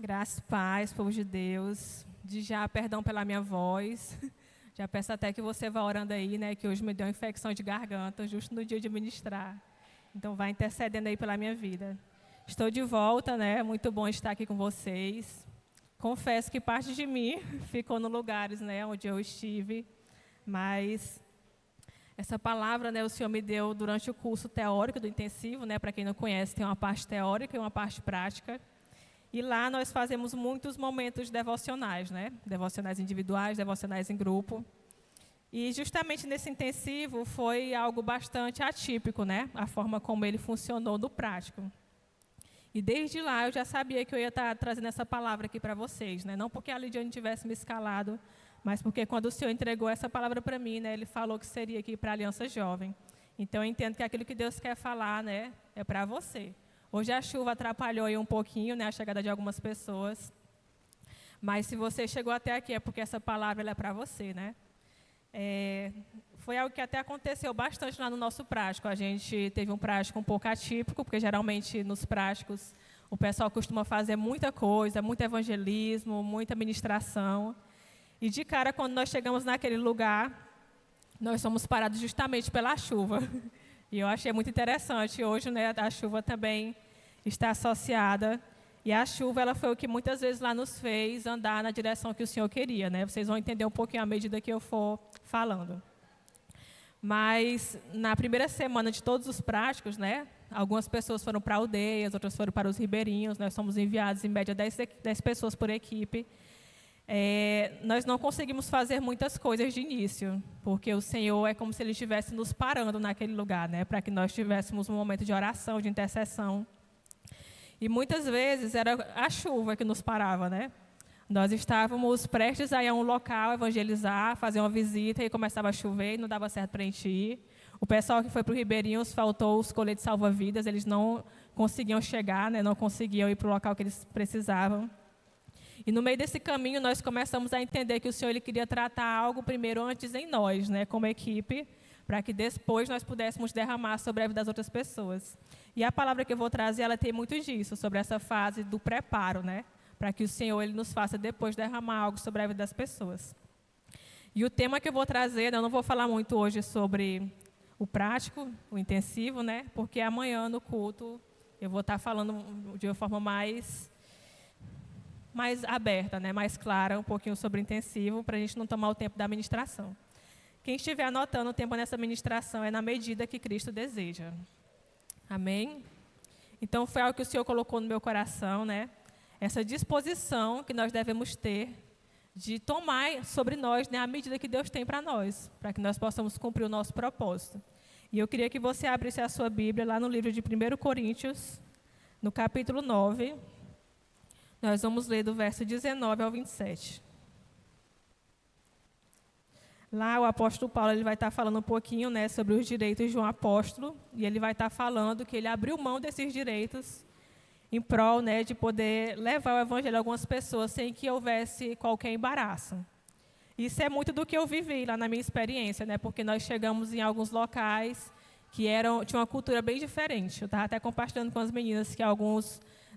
Graças, paz, povo de Deus. De já, perdão pela minha voz. Já peço até que você vá orando aí, né? Que hoje me deu uma infecção de garganta, justo no dia de ministrar. Então, vai intercedendo aí pela minha vida. Estou de volta, né? Muito bom estar aqui com vocês. Confesso que parte de mim ficou nos lugares, né? Onde eu estive. Mas essa palavra, né? O Senhor me deu durante o curso teórico do intensivo, né? Para quem não conhece, tem uma parte teórica e uma parte prática. E lá nós fazemos muitos momentos devocionais, né? Devocionais individuais, devocionais em grupo. E justamente nesse intensivo foi algo bastante atípico, né? A forma como ele funcionou no prático. E desde lá eu já sabia que eu ia estar trazendo essa palavra aqui para vocês, né? Não porque a Lidiane tivesse me escalado, mas porque quando o Senhor entregou essa palavra para mim, né? Ele falou que seria aqui para a Aliança Jovem. Então eu entendo que aquilo que Deus quer falar, né? É para você. Hoje a chuva atrapalhou aí um pouquinho, né, a chegada de algumas pessoas. Mas se você chegou até aqui é porque essa palavra ela é para você, né? Foi algo que até aconteceu bastante lá no nosso prático. A gente teve um prático um pouco atípico, porque geralmente nos práticos o pessoal costuma fazer muita coisa, muito evangelismo, muita ministração. E de cara, quando nós chegamos naquele lugar, nós somos parados justamente pela chuva. E eu achei muito interessante. Hoje, né, a chuva também está associada. E a chuva ela foi o que muitas vezes lá nos fez andar na direção que o Senhor queria, né? Vocês vão entender um pouquinho à medida que eu for falando. Mas na primeira semana de todos os práticos, né, algumas pessoas foram para aldeias, outras foram para os ribeirinhos. Nós somos enviados em média 10 pessoas por equipe. Nós não conseguimos fazer muitas coisas de início, porque o Senhor é como se Ele estivesse nos parando naquele lugar, né, para que nós tivéssemos um momento de oração, de intercessão. E muitas vezes era a chuva que nos parava, né? Nós estávamos prestes a ir a um local, evangelizar, fazer uma visita, e começava a chover e não dava certo para a gente ir. O pessoal que foi para o Ribeirinhos faltou os coletes salva-vidas, eles não conseguiam chegar, né, não conseguiam ir para o local que eles precisavam. E no meio desse caminho, nós começamos a entender que o Senhor ele queria tratar algo primeiro antes em nós, né, como equipe, para que depois nós pudéssemos derramar sobre a vida das outras pessoas. E a palavra que eu vou trazer, ela tem muito disso, sobre essa fase do preparo, né, para que o Senhor ele nos faça depois derramar algo sobre a vida das pessoas. E o tema que eu vou trazer, eu não vou falar muito hoje sobre o prático, o intensivo, né, porque amanhã no culto eu vou estar falando de uma forma mais aberta, né, mais clara, um pouquinho sobre o intensivo, para a gente não tomar o tempo da ministração. Quem estiver anotando o tempo nessa ministração é na medida que Cristo deseja. Amém? Então, foi algo que o Senhor colocou no meu coração, né? Essa disposição que nós devemos ter de tomar sobre nós, né, a medida que Deus tem para nós, para que nós possamos cumprir o nosso propósito. E eu queria que você abrisse a sua Bíblia lá no livro de 1 Coríntios, no capítulo 9. Nós vamos ler do verso 19 ao 27. Lá o apóstolo Paulo ele vai estar falando um pouquinho, né, sobre os direitos de um apóstolo, e ele vai estar falando que ele abriu mão desses direitos em prol, né, de poder levar o evangelho a algumas pessoas sem que houvesse qualquer embaraço. Isso é muito do que eu vivi lá na minha experiência, né, porque nós chegamos em alguns locais que tinham uma cultura bem diferente. Eu estava até compartilhando com as meninas que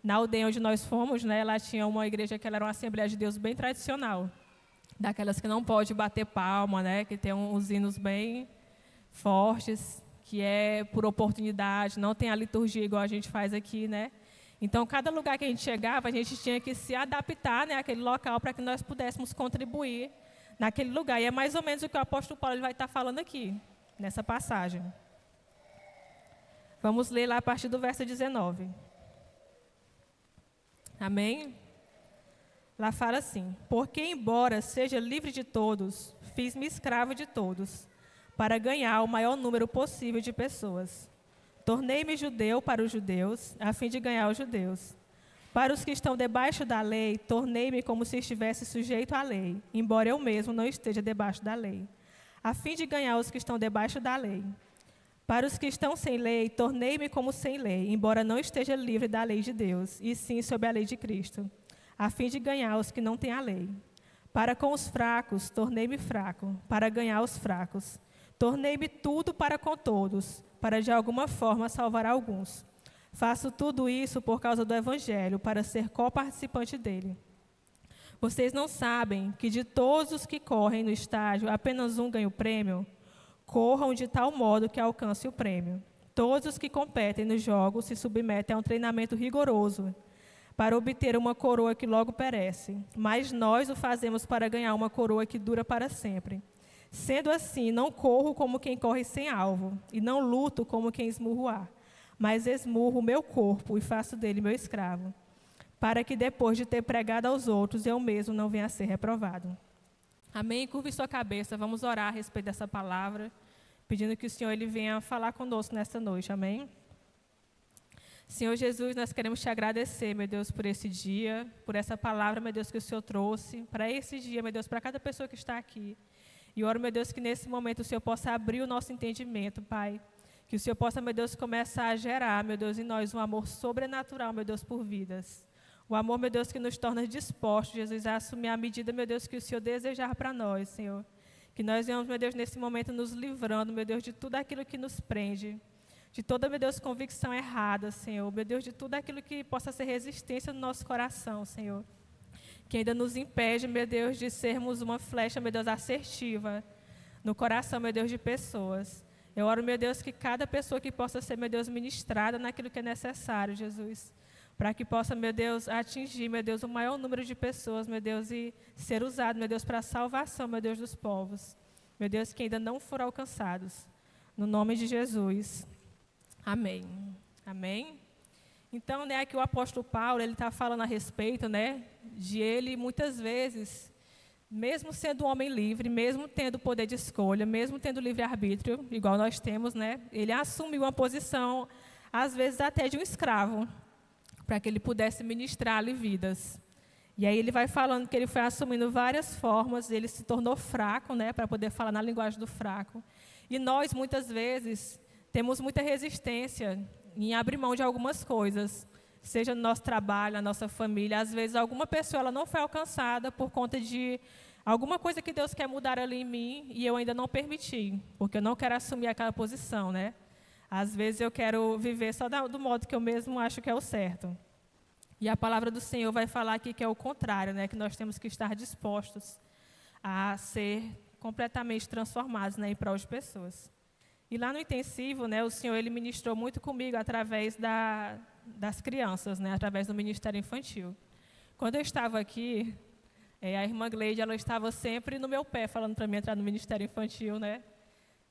na aldeia onde nós fomos, né, lá tinha uma igreja que ela era uma Assembleia de Deus bem tradicional, daquelas que não pode bater palma, né, que tem uns hinos bem fortes, que é por oportunidade, não tem a liturgia igual a gente faz aqui, né. Então, cada lugar que a gente chegava, a gente tinha que se adaptar, né, àquele local para que nós pudéssemos contribuir naquele lugar. E é mais ou menos o que o apóstolo Paulo ele vai estar falando aqui, nessa passagem. Vamos ler lá a partir do verso 19. Amém? Lá fala assim: porque embora seja livre de todos, fiz-me escravo de todos, para ganhar o maior número possível de pessoas. Tornei-me judeu para os judeus, a fim de ganhar os judeus. Para os que estão debaixo da lei, tornei-me como se estivesse sujeito à lei, embora eu mesmo não esteja debaixo da lei, a fim de ganhar os que estão debaixo da lei. Para os que estão sem lei, tornei-me como sem lei, embora não esteja livre da lei de Deus, e sim sob a lei de Cristo, a fim de ganhar os que não têm a lei. Para com os fracos, tornei-me fraco, para ganhar os fracos. Tornei-me tudo para com todos, para de alguma forma salvar alguns. Faço tudo isso por causa do Evangelho, para ser coparticipante dele. Vocês não sabem que de todos os que correm no estádio, apenas um ganha o prêmio? Corram de tal modo que alcance o prêmio. Todos os que competem nos jogos se submetem a um treinamento rigoroso para obter uma coroa que logo perece, mas nós o fazemos para ganhar uma coroa que dura para sempre. Sendo assim, não corro como quem corre sem alvo, e não luto como quem esmurra o ar, mas esmurro o meu corpo e faço dele meu escravo, para que depois de ter pregado aos outros, eu mesmo não venha a ser reprovado. Amém? Curve sua cabeça, vamos orar a respeito dessa palavra, pedindo que o Senhor ele venha falar conosco nesta noite, amém? Senhor Jesus, nós queremos te agradecer, meu Deus, por esse dia, por essa palavra, meu Deus, que o Senhor trouxe, para esse dia, meu Deus, para cada pessoa que está aqui. E oro, meu Deus, que nesse momento o Senhor possa abrir o nosso entendimento, Pai. Que o Senhor possa, meu Deus, começar a gerar, meu Deus, em nós um amor sobrenatural, meu Deus, por vidas. O amor, meu Deus, que nos torna dispostos, Jesus, a assumir a medida, meu Deus, que o Senhor desejar para nós, Senhor. Que nós venhamos, meu Deus, nesse momento nos livrando, meu Deus, de tudo aquilo que nos prende. De toda, meu Deus, convicção errada, Senhor. Meu Deus, de tudo aquilo que possa ser resistência no nosso coração, Senhor. Que ainda nos impede, meu Deus, de sermos uma flecha, meu Deus, assertiva no coração, meu Deus, de pessoas. Eu oro, meu Deus, que cada pessoa que possa ser, meu Deus, ministrada naquilo que é necessário, Jesus. Para que possa, meu Deus, atingir, meu Deus, o maior número de pessoas, meu Deus, e ser usado, meu Deus, para a salvação, meu Deus, dos povos. Meu Deus, que ainda não foram alcançados. No nome de Jesus. Amém. Amém. Então, né, aqui o apóstolo Paulo, ele está falando a respeito, né, de ele, muitas vezes, mesmo sendo um homem livre, mesmo tendo poder de escolha, mesmo tendo livre-arbítrio, igual nós temos, né, ele assumiu uma posição, às vezes até de um escravo, para que ele pudesse ministrar-lhe vidas. E aí ele vai falando que ele foi assumindo várias formas, ele se tornou fraco, né, para poder falar na linguagem do fraco. E nós, muitas vezes, temos muita resistência em abrir mão de algumas coisas, seja no nosso trabalho, na nossa família. Às vezes, alguma pessoa ela não foi alcançada por conta de alguma coisa que Deus quer mudar ali em mim e eu ainda não permiti, porque eu não quero assumir aquela posição, né? Às vezes, eu quero viver só do modo que eu mesmo acho que é o certo. E a palavra do Senhor vai falar aqui que é o contrário, né? Que nós temos que estar dispostos a ser completamente transformados, né, em prol de pessoas. E lá no intensivo, né, o Senhor ele ministrou muito comigo através das crianças, né, através do ministério infantil. Quando eu estava aqui, a irmã Gleide, ela estava sempre no meu pé, falando para mim entrar no ministério infantil, né?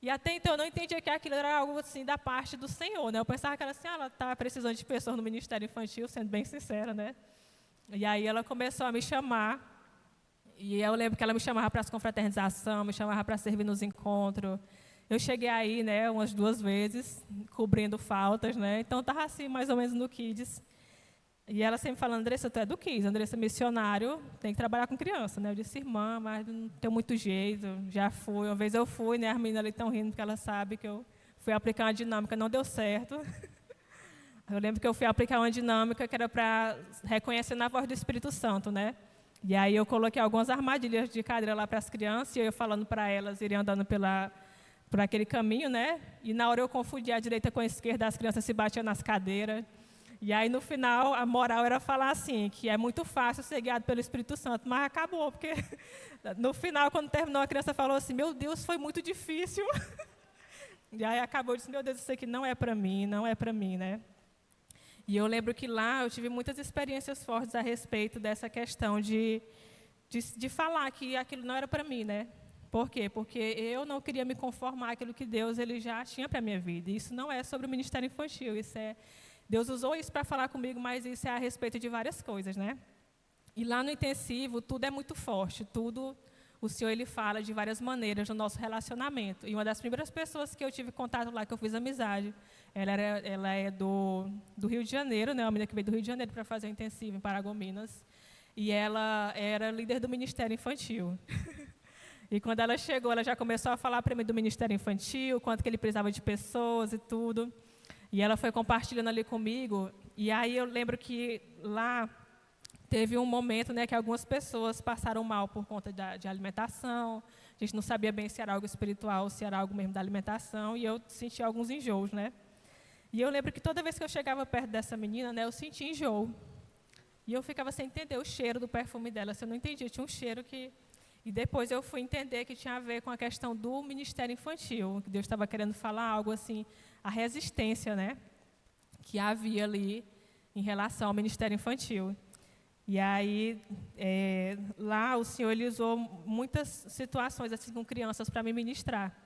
E até então eu não entendia que aquilo era algo assim da parte do Senhor, né? Eu pensava que era assim, ela está precisando de pessoas no ministério infantil, sendo bem sincera, né? E aí ela começou a me chamar, e eu lembro que ela me chamava para as confraternizações, me chamava para servir nos encontros. Eu cheguei aí, né, umas 2 vezes, cobrindo faltas, né? Então, estava assim, mais ou menos no Kids. E ela sempre falando, Andressa, tu é do Kids, Andressa, missionário, tem que trabalhar com criança, né? Eu disse, irmã, mas não tem muito jeito, já fui. Uma vez eu fui, né, as meninas ali estão rindo, porque ela sabe que eu fui aplicar uma dinâmica, não deu certo. Eu lembro que eu fui aplicar uma dinâmica que era para reconhecer na voz do Espírito Santo, né? E aí eu coloquei algumas armadilhas de cadeira lá para as crianças, e eu falando para elas, irem andando por aquele caminho, né? E na hora eu confundia a direita com a esquerda, as crianças se batiam nas cadeiras. E aí, no final, a moral era falar assim, que é muito fácil ser guiado pelo Espírito Santo, mas acabou, porque no final, quando terminou, a criança falou assim, meu Deus, foi muito difícil. E aí acabou, eu disse, meu Deus, isso aqui não é para mim, não é para mim, né? E eu lembro que lá eu tive muitas experiências fortes a respeito dessa questão de falar que aquilo não era para mim, né? Por quê? Porque eu não queria me conformar àquilo que Deus ele já tinha para a minha vida. Isso não é sobre o ministério infantil, isso é... Deus usou isso para falar comigo, mas isso é a respeito de várias coisas, né? E lá no intensivo, tudo é muito forte, tudo... O Senhor ele fala de várias maneiras no nosso relacionamento. E uma das primeiras pessoas que eu tive contato lá, que eu fiz amizade, ela é do Rio de Janeiro, né? Uma menina que veio do Rio de Janeiro para fazer o intensivo em Paragominas. E ela era líder do Ministério Infantil. E quando ela chegou, ela já começou a falar para mim do Ministério Infantil, quanto que ele precisava de pessoas e tudo. E ela foi compartilhando ali comigo. E aí eu lembro que lá... Teve um momento, né, que algumas pessoas passaram mal por conta de alimentação. A gente não sabia bem se era algo espiritual, se era algo mesmo da alimentação. E eu senti alguns enjoos, né? E eu lembro que toda vez que eu chegava perto dessa menina, né, eu sentia enjoo. E eu ficava sem entender o cheiro do perfume dela. Assim, eu não entendia, tinha um cheiro que... E depois eu fui entender que tinha a ver com a questão do ministério infantil, que Deus estava querendo falar algo assim, a resistência, né, que havia ali em relação ao ministério infantil. E aí, lá o Senhor ele usou muitas situações assim com crianças para me ministrar.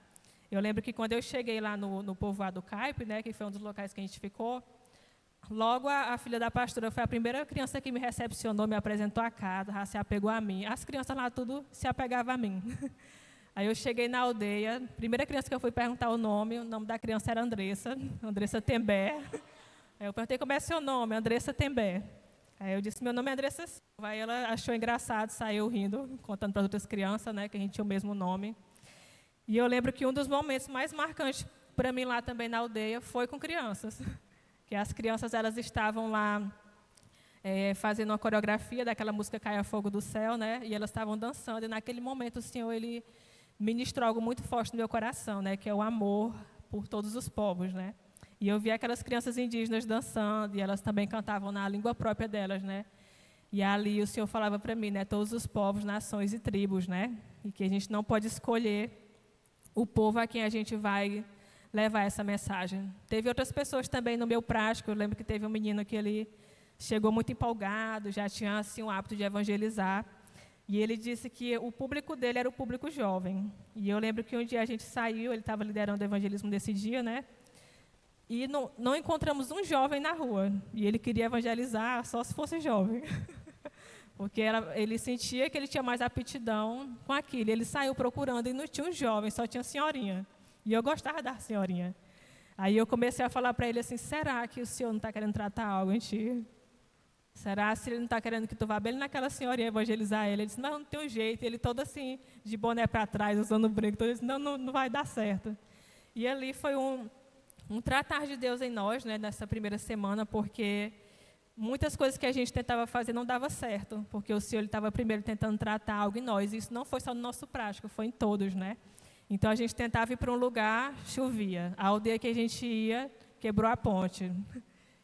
Eu lembro que quando eu cheguei lá no povoado Caipe, né, que foi um dos locais que a gente ficou, logo a filha da pastora foi a primeira criança que me recepcionou, me apresentou a casa, já se apegou a mim. As crianças lá tudo se apegavam a mim. Aí eu cheguei na aldeia, primeira criança que eu fui perguntar o nome da criança era Andressa Tembé. Aí eu perguntei como é seu nome, Andressa Tembé. Aí eu disse, meu nome é Andressa Silva. Aí ela achou engraçado, saiu rindo, contando para as outras crianças, né, que a gente tinha o mesmo nome. E eu lembro que um dos momentos mais marcantes para mim lá também na aldeia foi com crianças. Que as crianças elas estavam lá fazendo uma coreografia daquela música Caia Fogo do Céu, né? E elas estavam dançando. E naquele momento o Senhor ele ministrou algo muito forte no meu coração, né? Que é o amor por todos os povos, né? E eu vi aquelas crianças indígenas dançando e elas também cantavam na língua própria delas, né? E ali o Senhor falava para mim, né? Todos os povos, nações e tribos, né? E que a gente não pode escolher o povo a quem a gente vai levar essa mensagem. Teve outras pessoas também no meu prático. Eu lembro que teve um menino que ele chegou muito empolgado, já tinha assim um hábito de evangelizar. E ele disse que o público dele era o público jovem. E eu lembro que um dia a gente saiu, ele estava liderando o evangelismo desse dia, né? E não encontramos um jovem na rua. E ele queria evangelizar só se fosse jovem. Porque ele sentia que ele tinha mais aptidão com aquilo. Ele saiu procurando e não tinha um jovem, só tinha senhorinha. E eu gostava da senhorinha. Aí eu comecei a falar para ele assim, será que o senhor não está querendo tratar algo em ti? Será se ele não está querendo que tu vá bem naquela senhorinha evangelizar ele? Ele disse, não tem um jeito. Ele todo assim, de boné para trás, usando brinco. Ele disse, não vai dar certo. E ali foi um tratar de Deus em nós, né, nessa primeira semana, porque muitas coisas que a gente tentava fazer não dava certo, porque o Senhor estava primeiro tentando tratar algo em nós. Isso não foi só no nosso prático, foi em todos, né? Então, a gente tentava ir para um lugar, chovia. A aldeia que a gente ia, quebrou a ponte.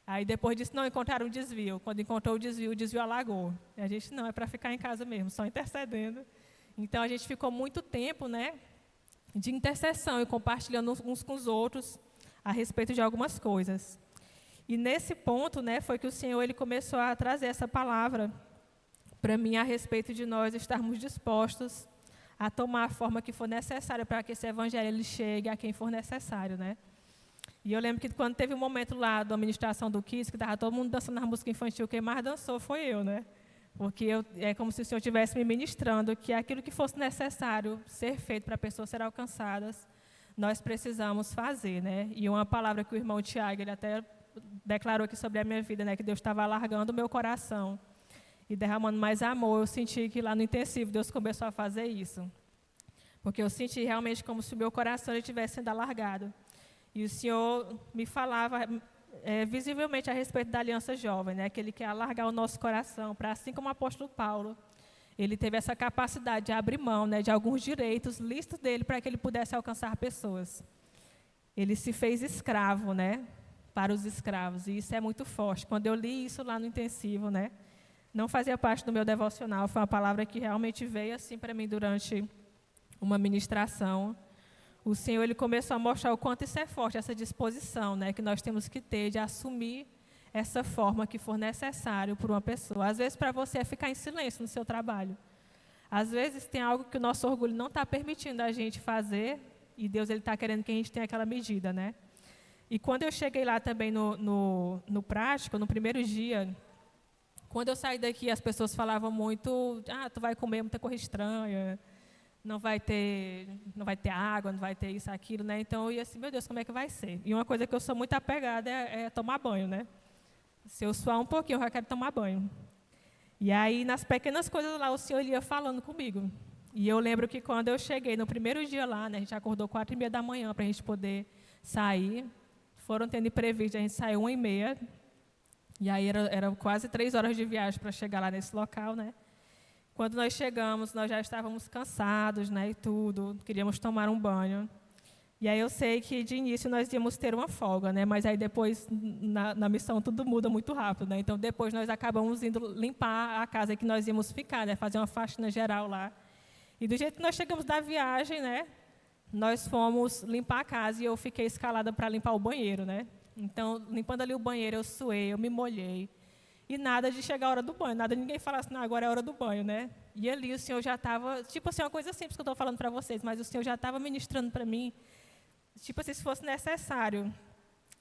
Aí, depois disso, não encontraram um desvio. Quando encontrou o desvio alagou. E a gente, não, é para ficar em casa mesmo, só intercedendo. Então, a gente ficou muito tempo, né, de intercessão e compartilhando uns com os outros a respeito de algumas coisas. E nesse ponto, né, foi que o Senhor ele começou a trazer essa palavra para mim a respeito de nós estarmos dispostos a tomar a forma que for necessária para que esse evangelho ele chegue a quem for necessário, né? E eu lembro que quando teve um momento lá da administração do Kids, que estava todo mundo dançando na música infantil, quem mais dançou foi eu, né? Porque é como se o Senhor estivesse me ministrando que aquilo que fosse necessário ser feito para pessoas serem alcançadas, nós precisamos fazer, né? E uma palavra que o irmão Tiago, ele até declarou aqui sobre a minha vida, né? Que Deus estava alargando o meu coração e derramando mais amor. Eu senti que lá no intensivo Deus começou a fazer isso. Porque eu senti realmente como se o meu coração estivesse sendo alargado. E o Senhor me falava visivelmente a respeito da aliança jovem, né? Que Ele quer alargar o nosso coração, para assim como o apóstolo Paulo, ele teve essa capacidade de abrir mão, né, de alguns direitos listos dele para que ele pudesse alcançar pessoas. Ele se fez escravo, né, para os escravos, e isso é muito forte. Quando eu li isso lá no intensivo, né, não fazia parte do meu devocional, foi uma palavra que realmente veio assim para mim durante uma ministração. O Senhor ele começou a mostrar o quanto isso é forte, essa disposição, né, que nós temos que ter de assumir essa forma que for necessário por uma pessoa. Às vezes, para você, é ficar em silêncio no seu trabalho. Às vezes, tem algo que o nosso orgulho não está permitindo a gente fazer, e Deus está querendo que a gente tenha aquela medida, né? E quando eu cheguei lá também no prático, no primeiro dia, quando eu saí daqui, as pessoas falavam muito, tu vai comer muita coisa estranha, não vai ter água, não vai ter isso, aquilo, né? Então, eu ia assim, meu Deus, como é que vai ser? E uma coisa que eu sou muito apegada é tomar banho, né? Se eu suar um pouquinho, eu já quero tomar banho. E aí, nas pequenas coisas lá, o Senhor ia falando comigo. E eu lembro que quando eu cheguei, no primeiro dia lá, né, a gente acordou 4h30 da manhã para a gente poder sair. Foram tendo previsto, a gente saiu 1h30. E aí, era quase 3 horas de viagem para chegar lá nesse local, né? Quando nós chegamos, nós já estávamos cansados, né, e tudo. Queríamos tomar um banho. E aí eu sei que de início nós íamos ter uma folga, né? Mas aí depois na missão tudo muda muito rápido, né? Então depois nós acabamos indo limpar a casa que nós íamos ficar, né? Fazer uma faxina geral lá. E do jeito que nós chegamos da viagem, né? Nós fomos limpar a casa e eu fiquei escalada para limpar o banheiro, né? Então, limpando ali o banheiro, eu suei, eu me molhei. E nada de chegar a hora do banho, nada de ninguém falar assim, não, agora é a hora do banho, né? E ali o Senhor já estava, tipo assim, uma coisa simples que eu estou falando para vocês, mas o Senhor já estava ministrando para mim, tipo assim, se fosse necessário,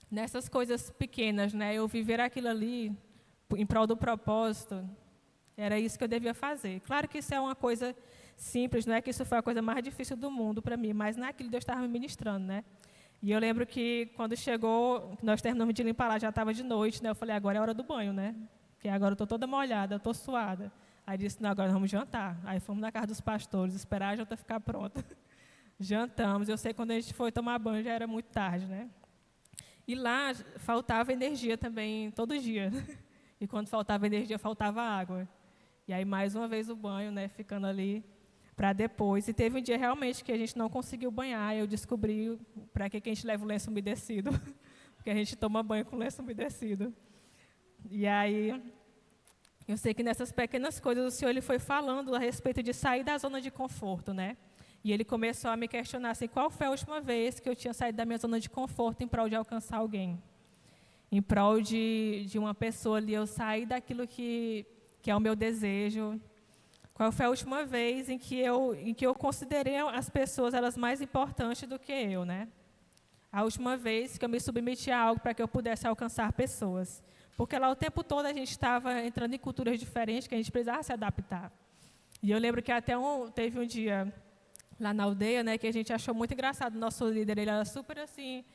nessas coisas pequenas, né? Eu viver aquilo ali em prol do propósito, era isso que eu devia fazer. Claro que isso é uma coisa simples, não é que isso foi a coisa mais difícil do mundo para mim, mas naquilo Deus estava me ministrando, né? E eu lembro que quando chegou, nós terminamos de limpar lá, já estava de noite, né? Eu falei, agora é a hora do banho, né? Porque agora eu estou toda molhada, eu estou suada. Aí disse, não, agora nós vamos jantar. Aí fomos na casa dos pastores, esperar a janta ficar pronta. Jantamos, eu sei que quando a gente foi tomar banho já era muito tarde, né? E lá faltava energia também, todo dia. E quando faltava energia, faltava água. E aí mais uma vez o banho, né? Ficando ali para depois. E teve um dia realmente que a gente não conseguiu banhar. Eu descobri para que a gente leva o lenço umedecido. Porque a gente toma banho com lenço umedecido. E aí, eu sei que nessas pequenas coisas o Senhor ele foi falando a respeito de sair da zona de conforto, né? E ele começou a me questionar assim, qual foi a última vez que eu tinha saído da minha zona de conforto em prol de alcançar alguém? Em prol de uma pessoa ali, eu sair daquilo que é o meu desejo. Qual foi a última vez em que eu considerei as pessoas elas mais importantes do que eu, né? A última vez que eu me submeti a algo para que eu pudesse alcançar pessoas. Porque lá o tempo todo a gente estava entrando em culturas diferentes que a gente precisava se adaptar. E eu lembro que até teve um dia lá na aldeia, né, que a gente achou muito engraçado. O nosso líder, ele era super assim,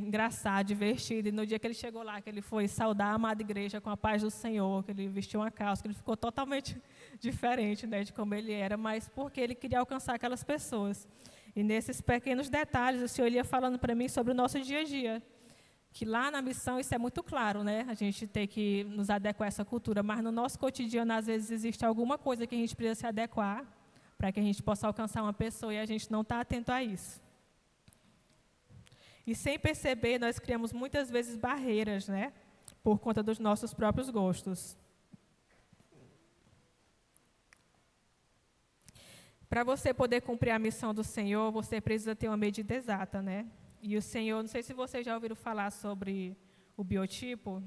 engraçado, divertido. E no dia que ele chegou lá, que ele foi saudar a amada igreja com a paz do Senhor, que ele vestiu uma calça, que ele ficou totalmente diferente, né, de como ele era, mas porque ele queria alcançar aquelas pessoas. E nesses pequenos detalhes, o Senhor ia falando para mim sobre o nosso dia a dia. Que lá na missão isso é muito claro, né? A gente tem que nos adequar a essa cultura, mas no nosso cotidiano, às vezes, existe alguma coisa que a gente precisa se adequar para que a gente possa alcançar uma pessoa e a gente não está atento a isso. E sem perceber, nós criamos muitas vezes barreiras, né? Por conta dos nossos próprios gostos. Para você poder cumprir a missão do Senhor, você precisa ter uma medida exata, né? E o Senhor, não sei se vocês já ouviram falar sobre o biotipo,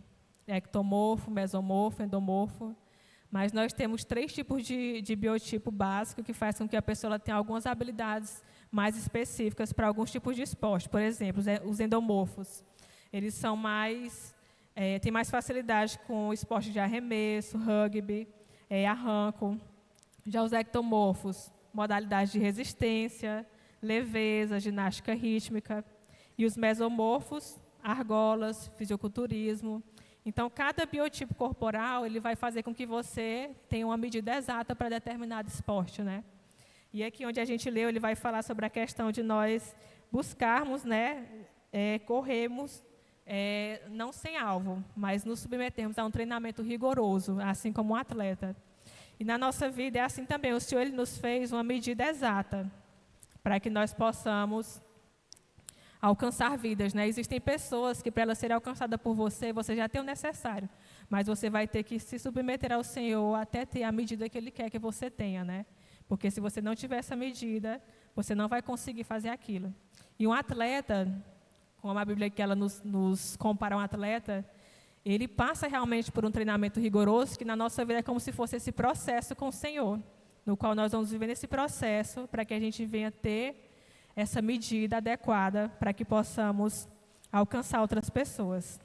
ectomorfo, mesomorfo, endomorfo, mas nós temos 3 tipos de biotipo básico que faz com que a pessoa tenha algumas habilidades mais específicas para alguns tipos de esporte. Por exemplo, os endomorfos, eles são têm mais facilidade com o esporte de arremesso, rugby, arranco. Já os ectomorfos, modalidade de resistência, leveza, ginástica rítmica. E os mesomorfos, argolas, fisiculturismo. Então, cada biotipo corporal ele vai fazer com que você tenha uma medida exata para determinado esporte, né? E aqui onde a gente leu, ele vai falar sobre a questão de nós buscarmos, né, corrermos, não sem alvo, mas nos submetermos a um treinamento rigoroso, assim como um atleta. E na nossa vida é assim também, o Senhor ele nos fez uma medida exata para que nós possamos alcançar vidas, né? Existem pessoas que, para elas serem alcançadas por você, você já tem o necessário, mas você vai ter que se submeter ao Senhor até ter a medida que Ele quer que você tenha, né? Porque se você não tiver essa medida, você não vai conseguir fazer aquilo. E um atleta, como a Bíblia que ela nos compara a um atleta, ele passa realmente por um treinamento rigoroso, que na nossa vida é como se fosse esse processo com o Senhor, no qual nós vamos viver nesse processo para que a gente venha ter essa medida adequada para que possamos alcançar outras pessoas.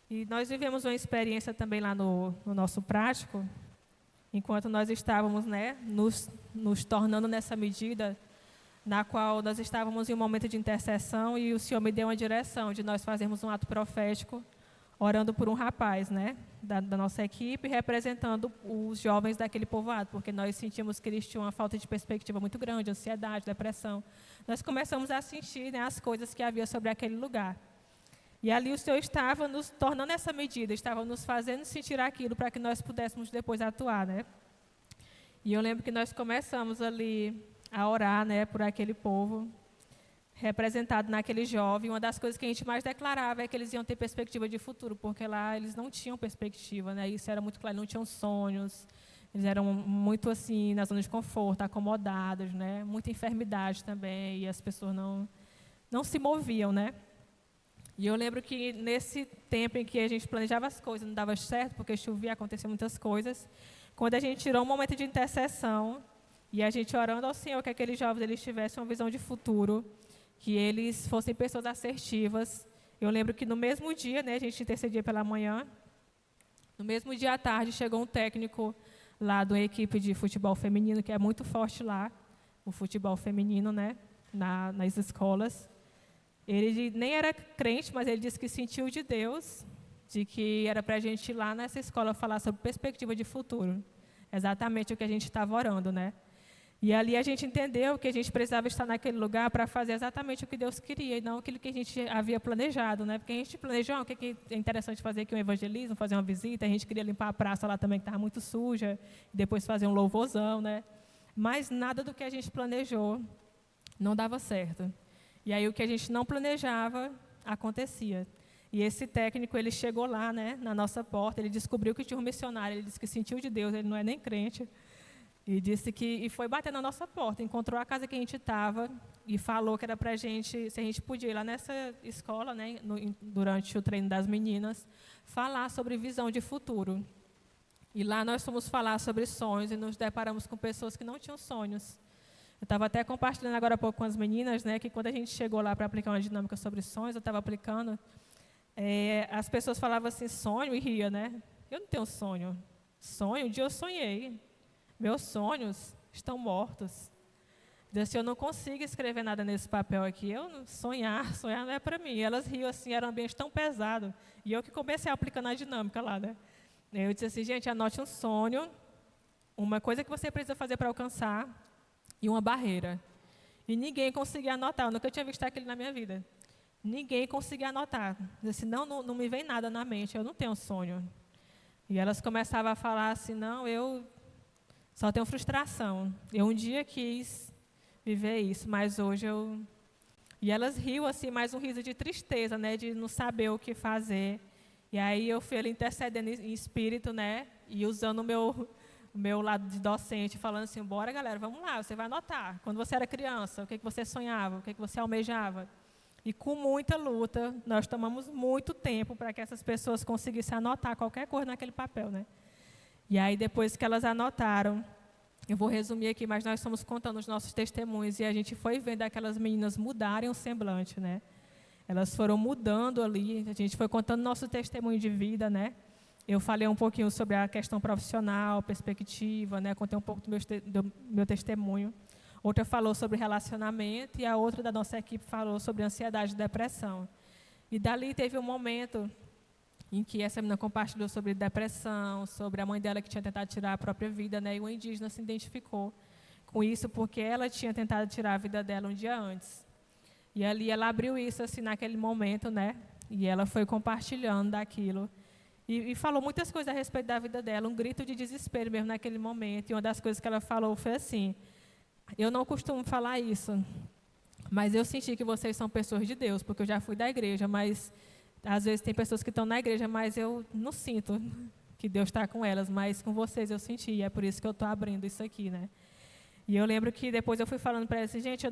E nós vivemos uma experiência também lá no nosso prático, enquanto nós estávamos, né, nos tornando nessa medida, na qual nós estávamos em um momento de intercessão e o Senhor me deu uma direção de nós fazermos um ato profético, orando por um rapaz, né, da nossa equipe, representando os jovens daquele povoado, porque nós sentimos que eles tinham uma falta de perspectiva muito grande, ansiedade, depressão. Nós começamos a sentir, né, as coisas que havia sobre aquele lugar. E ali o Senhor estava nos tornando essa medida, estava nos fazendo sentir aquilo para que nós pudéssemos depois atuar, né? E eu lembro que nós começamos ali a orar, né, por aquele povo, representado naquele jovem. Uma das coisas que a gente mais declarava é que eles iam ter perspectiva de futuro, porque lá eles não tinham perspectiva, né? Isso era muito claro, não tinham sonhos, eles eram muito assim, na zona de conforto, acomodados, né? Muita enfermidade também, e as pessoas não se moviam, né? E eu lembro que nesse tempo em que a gente planejava as coisas, não dava certo, porque chovia, aconteciam muitas coisas, quando a gente tirou um momento de intercessão, e a gente orando ao Senhor que aqueles jovens eles tivessem uma visão de futuro, que eles fossem pessoas assertivas. Eu lembro que no mesmo dia, né, a gente intercedia pela manhã, no mesmo dia à tarde chegou um técnico lá de uma equipe de futebol feminino, que é muito forte lá, o futebol feminino, né, nas escolas. Ele nem era crente, mas ele disse que sentiu de Deus, de que era para a gente ir lá nessa escola falar sobre perspectiva de futuro. Exatamente o que a gente estava orando, né? E ali a gente entendeu que a gente precisava estar naquele lugar para fazer exatamente o que Deus queria, e não aquilo que a gente havia planejado, né? Porque a gente planejou, o que é interessante fazer aqui um evangelismo, fazer uma visita, a gente queria limpar a praça lá também, que estava muito suja, e depois fazer um louvorzão, né? Mas nada do que a gente planejou não dava certo. E aí o que a gente não planejava acontecia. E esse técnico, ele chegou lá, né, na nossa porta, ele descobriu que tinha um missionário, ele disse que sentiu de Deus, ele não é nem crente, e disse que, e foi bater na nossa porta, encontrou a casa que a gente estava e falou que era para a gente, se a gente podia ir lá nessa escola, né, durante o treino das meninas, falar sobre visão de futuro. E lá nós fomos falar sobre sonhos e nos deparamos com pessoas que não tinham sonhos. Eu estava até compartilhando agora há pouco com as meninas, né, que quando a gente chegou lá para aplicar uma dinâmica sobre sonhos, eu estava aplicando, as pessoas falavam assim, sonho, e ria, né? Eu não tenho sonho. Sonho, um dia eu sonhei. Meus sonhos estão mortos. Assim, eu não consigo escrever nada nesse papel aqui. Sonhar não é para mim. E elas riam assim, era um ambiente tão pesado. E eu que comecei aplicando a dinâmica lá, né? Eu disse assim, gente, anote um sonho, uma coisa que você precisa fazer para alcançar e uma barreira. E ninguém conseguia anotar. Eu nunca tinha visto aquilo na minha vida. Ninguém conseguia anotar. Disse, não me vem nada na mente, eu não tenho sonho. E elas começavam a falar assim, não, eu só tenho frustração. Eu um dia quis viver isso, mas hoje eu... E elas riam assim, mais um riso de tristeza, né, de não saber o que fazer. E aí eu fui ali intercedendo em espírito, né, e usando o meu lado de docente, falando assim, bora galera, vamos lá, você vai anotar. Quando você era criança, o que você sonhava, o que você almejava. E com muita luta, nós tomamos muito tempo para que essas pessoas conseguissem anotar qualquer coisa naquele papel, né? E aí, depois que elas anotaram, eu vou resumir aqui, mas nós estamos contando os nossos testemunhos e a gente foi vendo aquelas meninas mudarem o semblante, né? Elas foram mudando ali, a gente foi contando nosso testemunho de vida, né? Eu falei um pouquinho sobre a questão profissional, perspectiva, né? Contei um pouco do meu testemunho. Outra falou sobre relacionamento e a outra da nossa equipe falou sobre ansiedade e depressão. E dali teve um momento em que essa menina compartilhou sobre depressão, sobre a mãe dela que tinha tentado tirar a própria vida, né? E o indígena se identificou com isso porque ela tinha tentado tirar a vida dela um dia antes. E ali ela abriu isso assim naquele momento, né? E ela foi compartilhando daquilo. E falou muitas coisas a respeito da vida dela, um grito de desespero mesmo naquele momento. E uma das coisas que ela falou foi assim, eu não costumo falar isso, mas eu senti que vocês são pessoas de Deus, porque eu já fui da igreja, mas às vezes tem pessoas que estão na igreja, mas eu não sinto que Deus está com elas, mas com vocês eu senti, e é por isso que eu estou abrindo isso aqui, né? E eu lembro que depois eu fui falando para elas assim, gente,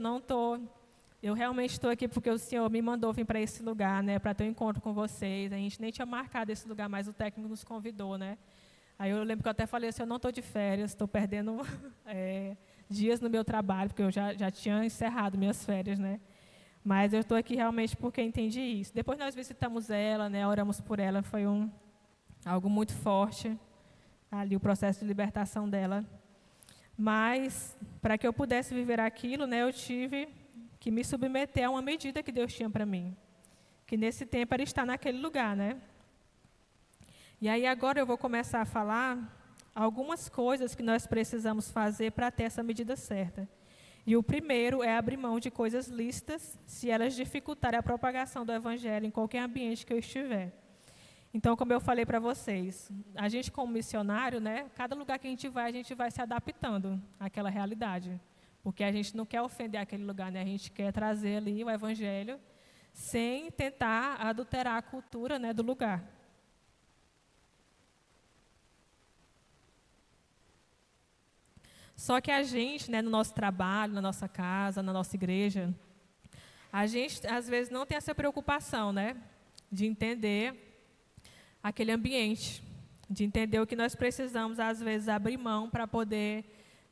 eu realmente estou aqui porque o Senhor me mandou vir para esse lugar, né, para ter um encontro com vocês. A gente nem tinha marcado esse lugar, mas o técnico nos convidou, né? Aí eu lembro que eu até falei assim, eu não estou de férias, estou perdendo dias no meu trabalho, porque eu já tinha encerrado minhas férias, né? Mas eu estou aqui realmente porque entendi isso. Depois nós visitamos ela, né, oramos por ela, foi algo muito forte, ali o processo de libertação dela. Mas, para que eu pudesse viver aquilo, né, eu tive que me submeter a uma medida que Deus tinha para mim. Que nesse tempo era estar naquele lugar, né? E aí agora eu vou começar a falar algumas coisas que nós precisamos fazer para ter essa medida certa. E o primeiro é abrir mão de coisas lícitas, se elas dificultarem a propagação do Evangelho em qualquer ambiente que eu estiver. Então, como eu falei para vocês, a gente como missionário, né, cada lugar que a gente vai se adaptando àquela realidade. Porque a gente não quer ofender aquele lugar, né? A gente quer trazer ali o evangelho sem tentar adulterar a cultura, né, do lugar. Só que a gente, né, no nosso trabalho, na nossa casa, na nossa igreja, a gente às vezes não tem essa preocupação, né, de entender aquele ambiente, de entender o que nós precisamos, às vezes, abrir mão para poder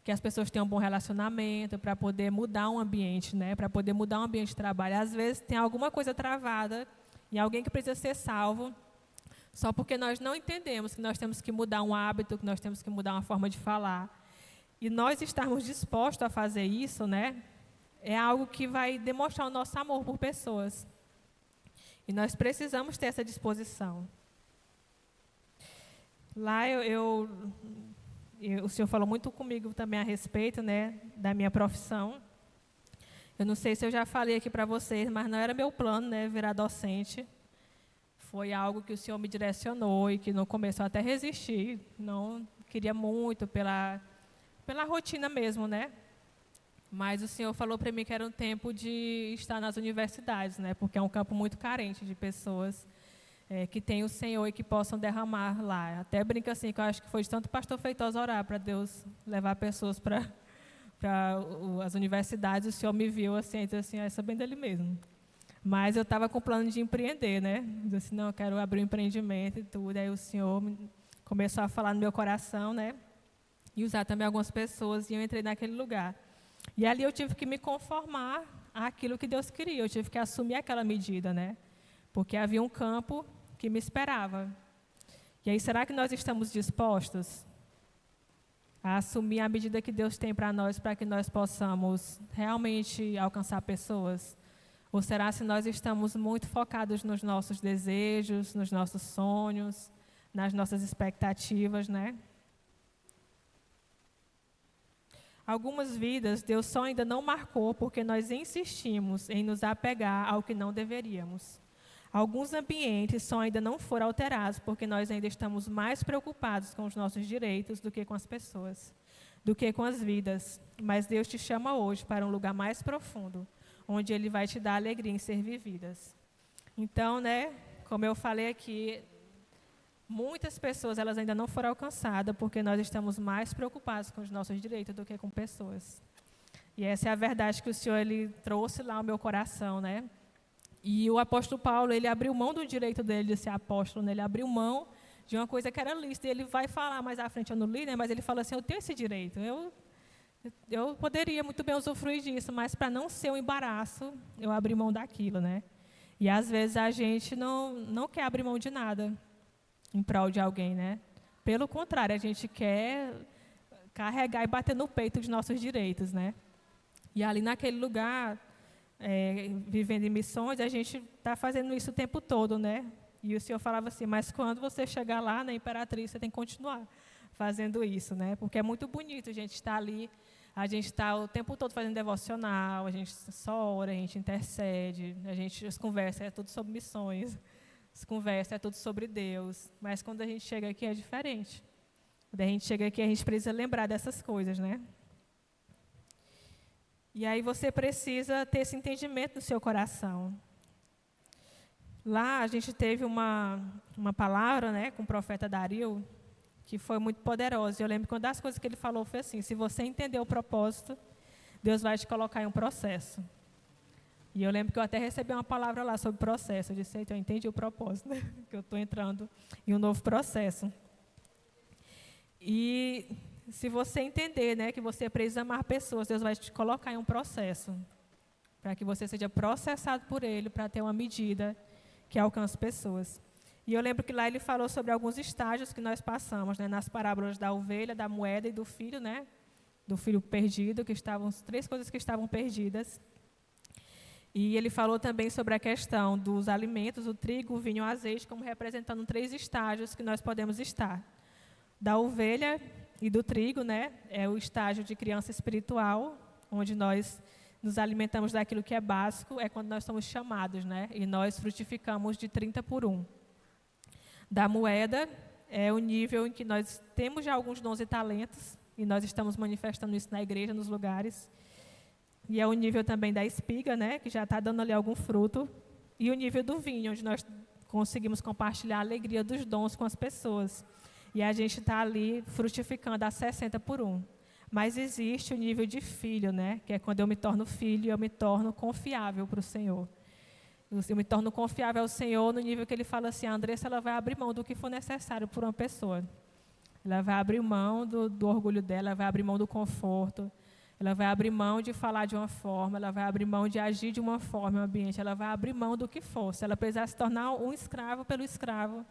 que as pessoas tenham um bom relacionamento, para poder mudar um ambiente, né? Para poder mudar um ambiente de trabalho. Às vezes tem alguma coisa travada em alguém que precisa ser salvo, só porque nós não entendemos que nós temos que mudar um hábito, que nós temos que mudar uma forma de falar. E nós estarmos dispostos a fazer isso, né? É algo que vai demonstrar o nosso amor por pessoas. E nós precisamos ter essa disposição. Lá o senhor falou muito comigo também a respeito, né, da minha profissão. Eu não sei se eu já falei aqui para vocês, mas não era meu plano, né, virar docente. Foi algo que o senhor me direcionou e que no começo eu até resisti. Não queria muito pela rotina mesmo, né? Mas o senhor falou para mim que era um tempo de estar nas universidades, né, porque é um campo muito carente de pessoas que tem o Senhor e que possam derramar lá. Até brinca assim, que eu acho que foi de tanto pastor Feitosa orar para Deus levar pessoas para as universidades. O Senhor me viu assim, e disse assim, essa é bem dele mesmo. Mas eu estava com o plano de empreender, né? Disse assim, não, eu quero abrir um empreendimento e tudo. Aí o Senhor começou a falar no meu coração, né? E usar também algumas pessoas, e eu entrei naquele lugar. E ali eu tive que me conformar àquilo que Deus queria. Eu tive que assumir aquela medida, né? Porque havia um campo que me esperava. E aí, será que nós estamos dispostos a assumir a medida que Deus tem para nós, para que nós possamos realmente alcançar pessoas? Ou será se nós estamos muito focados nos nossos desejos, nos nossos sonhos, nas nossas expectativas, né? Algumas vidas Deus só ainda não marcou porque nós insistimos em nos apegar ao que não deveríamos. Alguns ambientes só ainda não foram alterados porque nós ainda estamos mais preocupados com os nossos direitos do que com as pessoas, do que com as vidas. Mas Deus te chama hoje para um lugar mais profundo, onde Ele vai te dar alegria em ser vividas. Então, né, como eu falei aqui, muitas pessoas elas ainda não foram alcançadas porque nós estamos mais preocupados com os nossos direitos do que com pessoas. E essa é a verdade que o Senhor ele trouxe lá ao meu coração, né? E o apóstolo Paulo, ele abriu mão do direito dele de ser apóstolo, né? Ele abriu mão de uma coisa que era lícita. E ele vai falar mais à frente, eu não li, né? Mas ele fala assim, eu tenho esse direito. Eu poderia muito bem usufruir disso, mas para não ser um embaraço, eu abri mão daquilo, né? E às vezes a gente não quer abrir mão de nada em prol de alguém, né? Pelo contrário, a gente quer carregar e bater no peito de nossos direitos, né? E ali naquele lugar, vivendo em missões, a gente está fazendo isso o tempo todo, né? E o Senhor falava assim, mas quando você chegar lá na Imperatriz, você tem que continuar fazendo isso, né? Porque é muito bonito a gente estar ali, a gente está o tempo todo fazendo devocional, a gente só ora, a gente intercede, as conversas é tudo sobre missões, as conversas é tudo sobre Deus, mas quando a gente chega aqui é diferente. Quando a gente chega aqui, a gente precisa lembrar dessas coisas, né? E aí você precisa ter esse entendimento no seu coração. Lá a gente teve uma palavra, né, com o profeta Dario, que foi muito poderosa. Eu lembro que uma das coisas que ele falou foi assim, se você entender o propósito, Deus vai te colocar em um processo. E eu lembro que eu até recebi uma palavra lá sobre processo. Eu disse, então, eu entendi o propósito, né? Que eu estou entrando em um novo processo. E se você entender, né, que você precisa amar pessoas, Deus vai te colocar em um processo, para que você seja processado por Ele, para ter uma medida que alcance pessoas. E eu lembro que lá ele falou sobre alguns estágios que nós passamos, né, nas parábolas da ovelha, da moeda e do filho, né, do filho perdido, que estavam, 3 coisas que estavam perdidas. E ele falou também sobre a questão dos alimentos, o trigo, o vinho, o azeite, como representando 3 estágios que nós podemos estar. Da ovelha e do trigo, né, é o estágio de criança espiritual, onde nós nos alimentamos daquilo que é básico, é quando nós somos chamados, né, e nós frutificamos de 30 por 1. da moeda é o nível em que nós temos já alguns dons e talentos, e nós estamos manifestando isso na igreja, nos lugares. E é o nível também da espiga, né, que já está dando ali algum fruto. E o nível do vinho, onde nós conseguimos compartilhar a alegria dos dons com as pessoas. E a gente está ali frutificando a 60 por 1. Mas existe o nível de filho, né, que é quando eu me torno filho e eu me torno confiável para o Senhor. Eu me torno confiável ao Senhor no nível que Ele fala assim, a Andressa ela vai abrir mão do que for necessário por uma pessoa. Ela vai abrir mão do orgulho dela, ela vai abrir mão do conforto, ela vai abrir mão de falar de uma forma, ela vai abrir mão de agir de uma forma no ambiente, ela vai abrir mão do que for. Se ela precisar se tornar um escravo pelo escravo,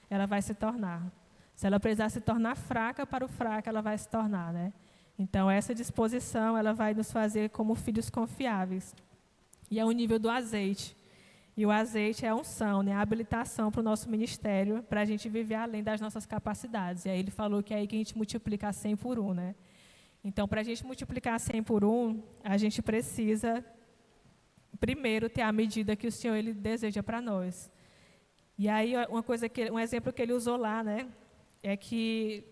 ela vai se tornar. Se ela precisar se tornar fraca para o fraco, ela vai se tornar, né? Então, essa disposição, ela vai nos fazer como filhos confiáveis. E é o nível do azeite. E o azeite é a unção, né? A habilitação para o nosso ministério, para a gente viver além das nossas capacidades. E aí ele falou que é aí que a gente multiplica 100 por 1, né? Então, para a gente multiplicar 100 por 1, a gente precisa, primeiro, ter a medida que o Senhor ele deseja para nós. E aí, um exemplo que ele usou lá, né? É que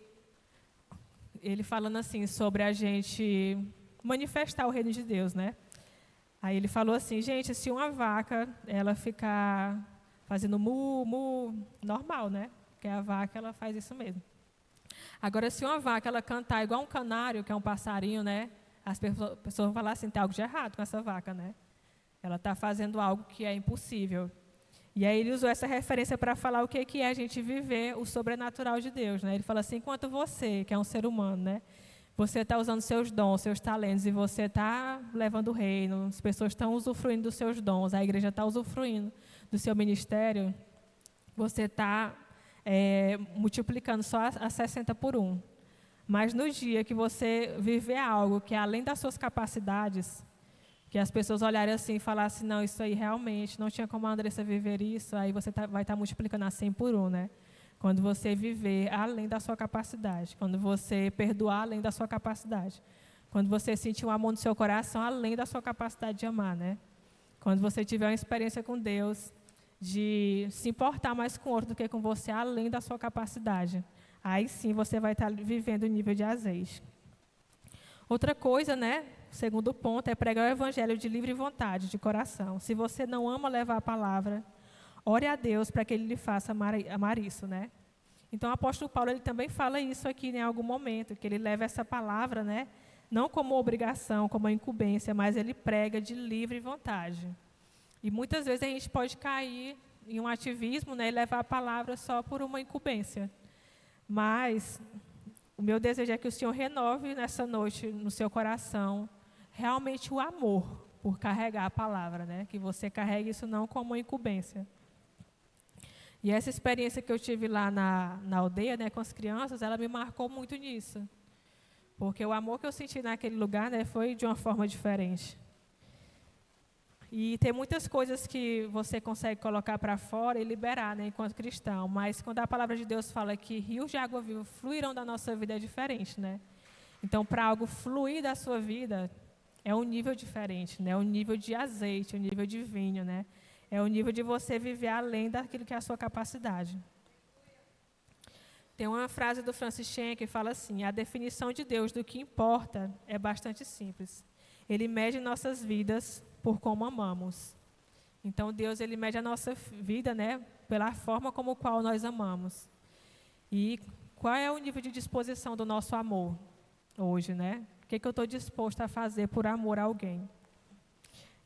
ele falando assim sobre a gente manifestar o reino de Deus, né? Aí ele falou assim, gente, se uma vaca, ela ficar fazendo mu, mu, normal, né? Porque a vaca, ela faz isso mesmo. Agora, se uma vaca, ela cantar igual um canário, que é um passarinho, né? As pessoas vão falar assim, tem algo de errado com essa vaca, né? Ela está fazendo algo que é impossível. E aí ele usou essa referência para falar o que é a gente viver o sobrenatural de Deus, né? Ele fala assim, enquanto você, que é um ser humano, né? Você está usando seus dons, seus talentos, e você está levando o reino, as pessoas estão usufruindo dos seus dons, a igreja está usufruindo do seu ministério, você está multiplicando só a 60 por 1. Mas no dia que você viver algo que é além das suas capacidades, que as pessoas olharem assim e falarem assim, não, isso aí realmente, não tinha como a Andressa viver isso, aí você vai estar multiplicando a 100 por 1, né? Quando você viver além da sua capacidade, quando você perdoar além da sua capacidade, quando você sentir um amor no seu coração além da sua capacidade de amar, né? Quando você tiver uma experiência com Deus, de se importar mais com o outro do que com você, além da sua capacidade, aí sim você vai estar vivendo o nível de azeite. Outra coisa, né? O segundo ponto é pregar o evangelho de livre vontade, de coração. Se você não ama levar a palavra, ore a Deus para que Ele lhe faça amar isso, né? Então, o apóstolo Paulo ele também fala isso aqui em algum momento, que ele leva essa palavra, né? Não como obrigação, como incumbência, mas ele prega de livre vontade. E muitas vezes a gente pode cair em um ativismo, né? E levar a palavra só por uma incumbência. Mas o meu desejo é que o Senhor renove nessa noite no seu coração realmente o amor por carregar a palavra, né? Que você carregue isso não como uma incumbência. E essa experiência que eu tive lá na aldeia, né, com as crianças, ela me marcou muito nisso. Porque o amor que eu senti naquele lugar, né, foi de uma forma diferente. E tem muitas coisas que você consegue colocar para fora e liberar, né, enquanto cristão. Mas quando a palavra de Deus fala que rios de água viva fluirão da nossa vida, é diferente, né? Então, para algo fluir da sua vida, é um nível diferente, né? É um nível de azeite, um nível de vinho, né? É o nível de você viver além daquilo que é a sua capacidade. Tem uma frase do Francis Chan que fala assim, a definição de Deus do que importa é bastante simples. Ele mede nossas vidas por como amamos. Então, Deus ele mede a nossa vida, né, pela forma como qual nós amamos. E qual é o nível de disposição do nosso amor hoje, né? O que eu estou disposto a fazer por amor a alguém?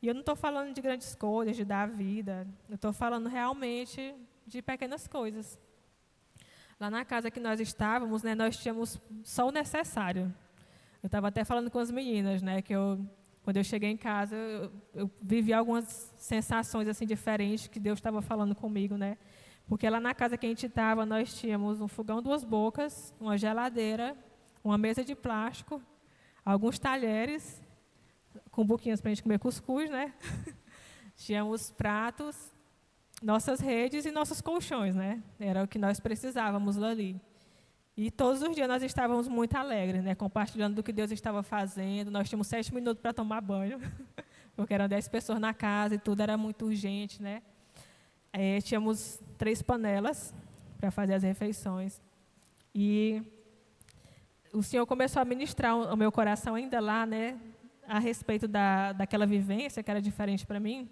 E eu não estou falando de grandes coisas, de dar a vida. Eu estou falando realmente de pequenas coisas. Lá na casa que nós estávamos, né, nós tínhamos só o necessário. Eu estava até falando com as meninas, né, que quando eu cheguei em casa, eu vivi algumas sensações assim diferentes que Deus estava falando comigo, né? Porque lá na casa que a gente estava, nós tínhamos um fogão 2 bocas, uma geladeira, uma mesa de plástico, alguns talheres com boquinhas para a gente comer cuscuz, né? Tínhamos pratos, nossas redes e nossos colchões, né? Era o que nós precisávamos ali. E todos os dias nós estávamos muito alegres, né? Compartilhando do que Deus estava fazendo. Nós tínhamos 7 minutos para tomar banho, porque eram 10 pessoas na casa e tudo era muito urgente, né? Tínhamos 3 panelas para fazer as refeições. E o Senhor começou a ministrar o meu coração ainda lá, né, a respeito daquela vivência que era diferente para mim,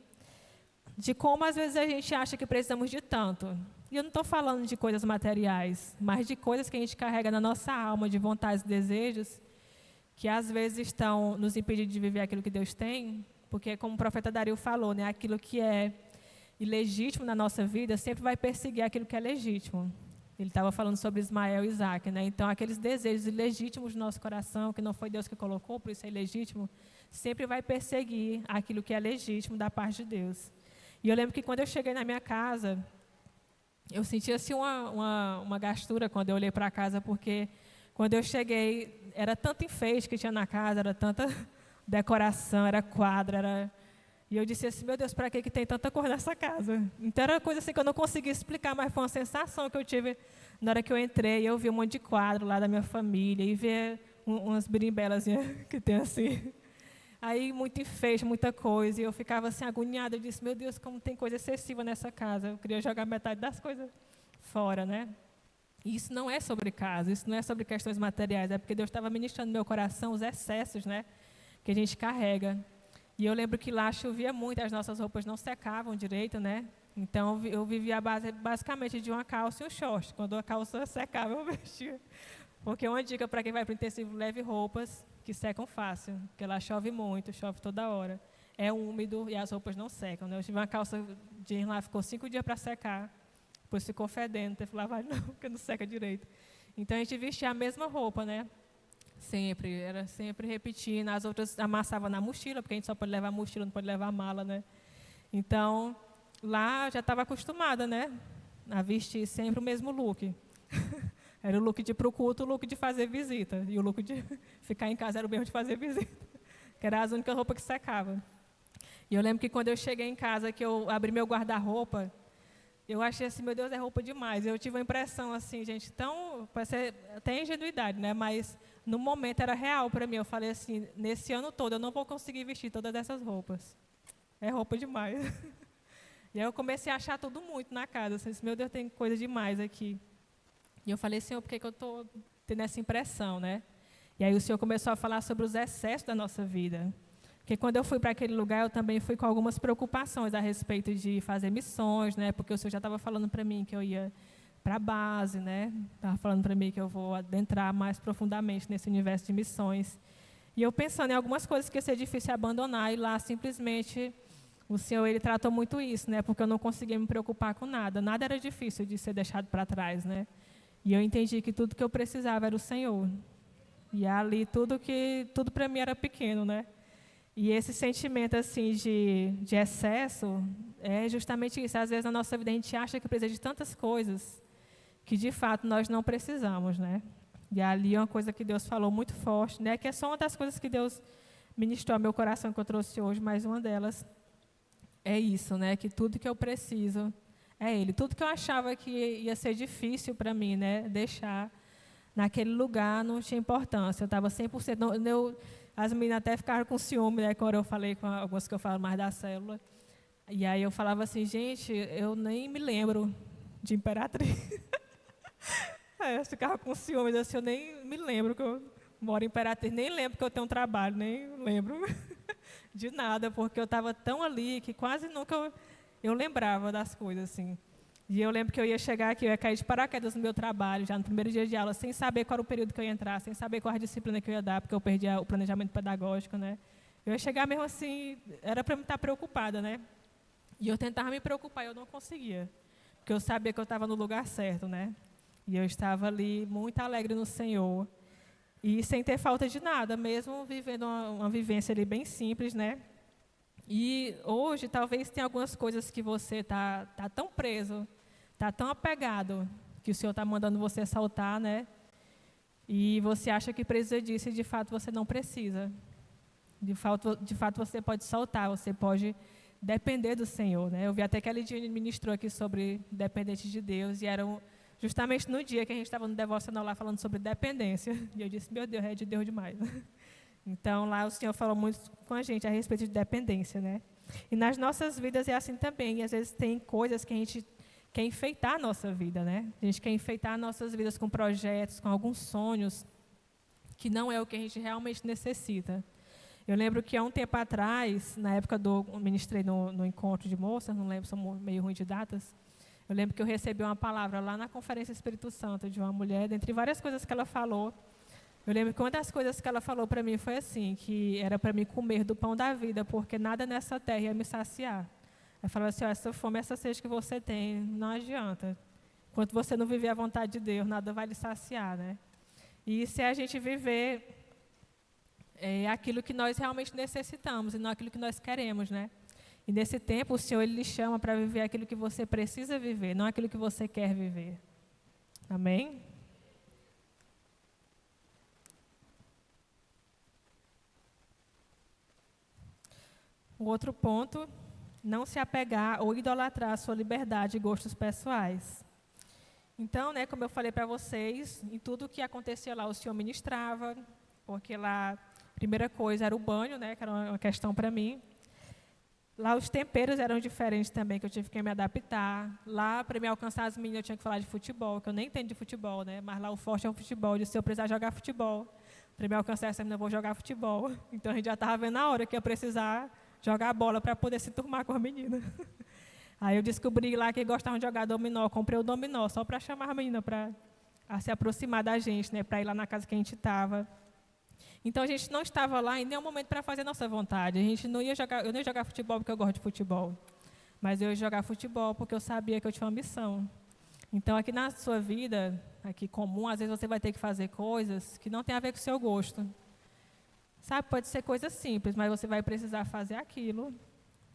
de como às vezes a gente acha que precisamos de tanto. E eu não estou falando de coisas materiais, mas de coisas que a gente carrega na nossa alma, de vontades e desejos, que às vezes estão nos impedindo de viver aquilo que Deus tem, porque como o profeta Dario falou, né, aquilo que é ilegítimo na nossa vida sempre vai perseguir aquilo que é legítimo. Ele estava falando sobre Ismael e Isaac, né? Então, aqueles desejos ilegítimos do nosso coração, que não foi Deus que colocou, por isso é ilegítimo, sempre vai perseguir aquilo que é legítimo da parte de Deus. E eu lembro que quando eu cheguei na minha casa, eu senti assim uma gastura quando eu olhei para a casa, porque quando eu cheguei, era tanto enfeite que tinha na casa, era tanta decoração, era quadro, era... E eu disse assim, meu Deus, para que tem tanta cor nessa casa? Então era coisa assim que eu não conseguia explicar, mas foi uma sensação que eu tive na hora que eu entrei. Eu vi um monte de quadro lá da minha família e vi umas birimbelas que tem assim. Aí muito enfeite, muita coisa. E eu ficava assim agoniada. Eu disse, meu Deus, como tem coisa excessiva nessa casa. Eu queria jogar metade das coisas fora, né? E isso não é sobre casa, isso não é sobre questões materiais. É porque Deus estava ministrando no meu coração os excessos, né, que a gente carrega. E eu lembro que lá chovia muito, as nossas roupas não secavam direito, né? Então, eu vivia basicamente de uma calça e um short. Quando a calça secava, eu vestia. Porque uma dica para quem vai para o intensivo, leve roupas que secam fácil, porque lá chove muito, chove toda hora. É úmido e as roupas não secam, né? Eu tive uma calça jeans lá, ficou 5 dias para secar, depois ficou fedendo, não teve que lavar não, porque não seca direito. Então, a gente vestia a mesma roupa, né? Sempre, era sempre repetindo. As outras amassavam na mochila, porque a gente só pode levar mochila, não pode levar mala, né? Então, lá eu já estava acostumada, né, a vestir sempre o mesmo look. Era o look de ir para o culto, o look de fazer visita. E o look de ficar em casa era o mesmo de fazer visita, que era as únicas roupas que secavam. E eu lembro que quando eu cheguei em casa, que eu abri meu guarda-roupa, eu achei assim, meu Deus, é roupa demais. Eu tive uma impressão assim, gente, tão, parece até ingenuidade, né, mas no momento era real para mim. Eu falei assim, nesse ano todo eu não vou conseguir vestir todas essas roupas. É roupa demais. E aí eu comecei a achar tudo muito na casa. Eu disse, meu Deus, tem coisa demais aqui. E eu falei, Senhor, por que eu estou tendo essa impressão, né? E aí o Senhor começou a falar sobre os excessos da nossa vida. Porque quando eu fui para aquele lugar, eu também fui com algumas preocupações a respeito de fazer missões, né? Porque o Senhor já estava falando para mim que eu ia para a base, né? Estava falando para mim que eu vou adentrar mais profundamente nesse universo de missões. E eu pensando em algumas coisas que ia ser difícil abandonar, e lá simplesmente o Senhor, Ele tratou muito isso, né? Porque eu não conseguia me preocupar com nada. Nada era difícil de ser deixado para trás, né? E eu entendi que tudo que eu precisava era o Senhor. E ali tudo para mim era pequeno, né? E esse sentimento assim de excesso é justamente isso. Às vezes na nossa vida a gente acha que precisa de tantas coisas que de fato nós não precisamos, né? E ali é uma coisa que Deus falou muito forte, né? Que é só uma das coisas que Deus ministrou ao meu coração que eu trouxe hoje, mas uma delas é isso, né? Que tudo que eu preciso é Ele. Tudo que eu achava que ia ser difícil para mim, né? Deixar naquele lugar não tinha importância. Eu estava 100%. As meninas até ficaram com ciúme, né? Quando eu falei com algumas que eu falo mais da célula. E aí eu falava assim, gente, eu nem me lembro de Imperatriz. Aí eu ficava com ciúmes, assim, eu nem me lembro que eu moro em Imperatriz, nem lembro que eu tenho um trabalho, nem lembro de nada, porque eu estava tão ali que quase nunca eu lembrava das coisas, assim. E eu lembro que eu ia chegar aqui, eu ia cair de paraquedas no meu trabalho, já no primeiro dia de aula, sem saber qual era o período que eu ia entrar, sem saber qual era a disciplina que eu ia dar, porque eu perdia o planejamento pedagógico, né? Eu ia chegar mesmo assim, era para me estar preocupada, né? E eu tentava me preocupar, eu não conseguia, porque eu sabia que eu estava no lugar certo, né? E eu estava ali muito alegre no Senhor, e sem ter falta de nada, mesmo vivendo uma vivência ali bem simples, né? E hoje, talvez, tenha algumas coisas que você está tão preso, está tão apegado, que o Senhor está mandando você soltar, né? E você acha que precisa disso e, de fato, você não precisa. De fato, você pode soltar, você pode depender do Senhor, né? Eu vi até que a Lidiane ministrou aqui sobre dependente de Deus, e era justamente no dia que a gente estava no devocional lá falando sobre dependência. E eu disse, meu Deus, é de Deus demais. Então, lá o Senhor falou muito com a gente a respeito de dependência, né? E nas nossas vidas é assim também. E às vezes tem coisas que a gente quer enfeitar a nossa vida, né? A gente quer enfeitar nossas vidas com projetos, com alguns sonhos, que não é o que a gente realmente necessita. Eu lembro que há um tempo atrás, na época eu ministrei no encontro de moças, não lembro, sou meio ruim de datas, eu lembro que eu recebi uma palavra lá na Conferência Espírito Santo de uma mulher, dentre várias coisas que ela falou. Eu lembro que uma das coisas que ela falou para mim foi assim, que era para mim comer do pão da vida, porque nada nessa terra ia me saciar. Ela falou assim, essa fome, essa sede que você tem, não adianta. Enquanto você não viver a vontade de Deus, nada vai lhe saciar, né? E se a gente viver aquilo que nós realmente necessitamos e não aquilo que nós queremos, né? E nesse tempo, o Senhor ele lhe chama para viver aquilo que você precisa viver, não aquilo que você quer viver. Amém? O outro ponto, não se apegar ou idolatrar a sua liberdade e gostos pessoais. Então, né, como eu falei para vocês, em tudo que acontecia lá, o Senhor ministrava, porque lá, a primeira coisa era o banho, né, que era uma questão para mim. Lá os temperos eram diferentes também, que eu tive que me adaptar. Lá, para me alcançar as meninas, eu tinha que falar de futebol, que eu nem entendo de futebol, né, mas lá o forte é o futebol, eu disse, se eu precisar jogar futebol, para me alcançar essa menina, eu vou jogar futebol. Então, a gente já estava vendo na hora que ia precisar jogar bola para poder se turmar com a menina. Aí eu descobri lá que gostavam de jogar dominó, comprei o dominó só para chamar a menina para se aproximar da gente, né, para ir lá na casa que a gente estava. Então a gente não estava lá em nenhum momento para fazer a nossa vontade. A gente não ia jogar, eu não ia jogar futebol porque eu gosto de futebol, mas eu ia jogar futebol porque eu sabia que eu tinha uma missão. Então aqui na sua vida, aqui comum, às vezes você vai ter que fazer coisas que não tem a ver com o seu gosto. Sabe, pode ser coisa simples, mas você vai precisar fazer aquilo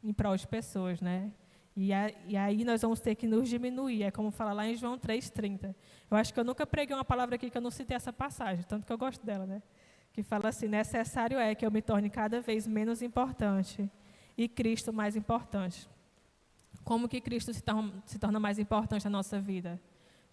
em prol de pessoas, né? E aí nós vamos ter que nos diminuir, é como fala lá em João 3,30. Eu acho que eu nunca preguei uma palavra aqui que eu não citei essa passagem, tanto que eu gosto dela, né? Que fala assim, necessário é que eu me torne cada vez menos importante e Cristo mais importante. Como que Cristo se torna mais importante na nossa vida?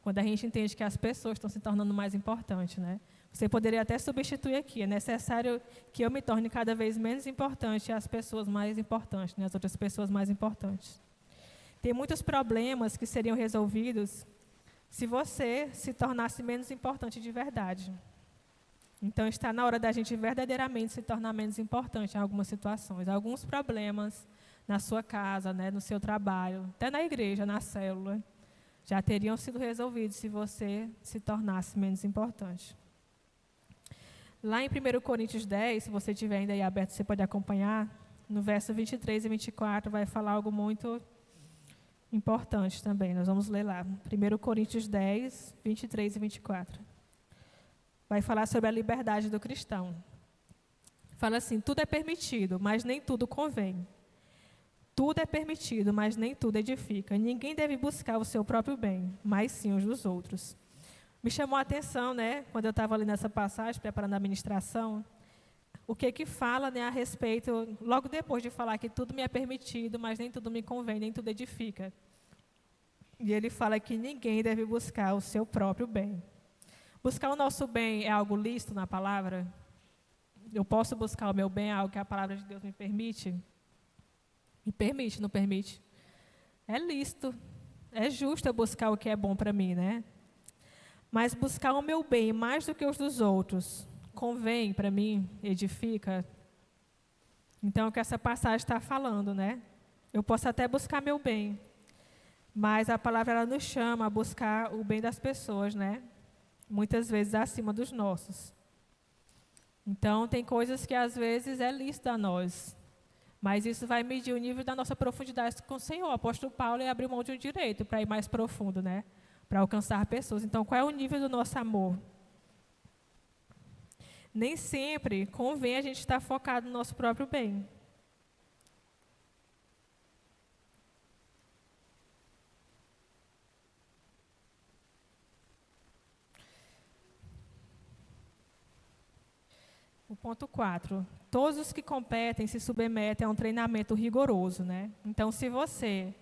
Quando a gente entende que as pessoas estão se tornando mais importantes, né? Você poderia até substituir aqui, é necessário que eu me torne cada vez menos importante e as pessoas mais importantes, né? As outras pessoas mais importantes. Tem muitos problemas que seriam resolvidos se você se tornasse menos importante de verdade. Então, está na hora da gente verdadeiramente se tornar menos importante em algumas situações. Alguns problemas na sua casa, né, no seu trabalho, até na igreja, na célula, já teriam sido resolvidos se você se tornasse menos importante. Lá em 1 Coríntios 10, se você tiver ainda aí aberto, você pode acompanhar, no verso 23 e 24, vai falar algo muito importante também. Nós vamos ler lá. 1 Coríntios 10, 23 e 24. Vai falar sobre a liberdade do cristão. Fala assim, tudo é permitido, mas nem tudo convém. Tudo é permitido, mas nem tudo edifica. Ninguém deve buscar o seu próprio bem, mas sim os dos outros. Me chamou a atenção, né, quando eu estava ali nessa passagem, preparando a ministração, o que fala, né, a respeito, logo depois de falar que tudo me é permitido, mas nem tudo me convém, nem tudo edifica. E ele fala que ninguém deve buscar o seu próprio bem. Buscar o nosso bem é algo lícito na palavra? Eu posso buscar o meu bem, é algo que a palavra de Deus me permite? Me permite, não permite? É lícito, é justo eu buscar o que é bom para mim, né? Mas buscar o meu bem mais do que os dos outros, convém para mim, edifica? Então, é o que essa passagem está falando, né? Eu posso até buscar meu bem, mas a palavra ela nos chama a buscar o bem das pessoas, né? Muitas vezes acima dos nossos. Então, tem coisas que às vezes é lícito a nós, mas isso vai medir o nível da nossa profundidade com o Senhor. O apóstolo Paulo abriu mão de um direito para ir mais profundo, né? Para alcançar pessoas. Então, qual é o nível do nosso amor? Nem sempre convém a gente estar focado no nosso próprio bem. O ponto 4. Todos os que competem se submetem a um treinamento rigoroso, né? Então, se você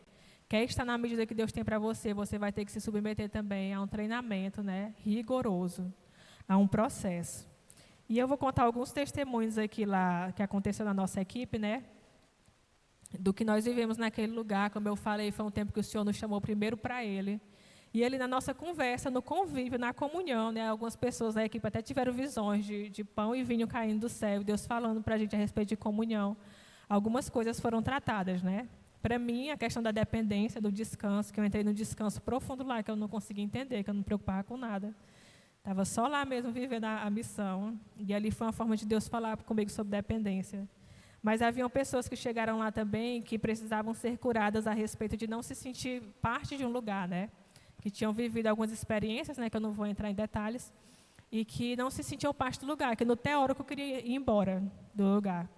quer estar na medida que Deus tem para você, você vai ter que se submeter também a um treinamento, né, rigoroso, a um processo. E eu vou contar alguns testemunhos aqui lá que aconteceu na nossa equipe, né? do que nós vivemos naquele lugar. Como eu falei, foi um tempo que o Senhor nos chamou primeiro para Ele. E Ele, na nossa conversa, no convívio, na comunhão, né, algumas pessoas da equipe até tiveram visões de pão e vinho caindo do céu, Deus falando para a gente a respeito de comunhão. Algumas coisas foram tratadas, né? Para mim, a questão da dependência, do descanso, que eu entrei no descanso profundo lá, que eu não conseguia entender, que eu não me preocupava com nada. Estava só lá mesmo vivendo a missão. E ali foi uma forma de Deus falar comigo sobre dependência. Mas haviam pessoas que chegaram lá também que precisavam ser curadas a respeito de não se sentir parte de um lugar, né? Que tinham vivido algumas experiências, né, que eu não vou entrar em detalhes, e que não se sentiam parte do lugar, que no teórico eu queria ir embora do lugar.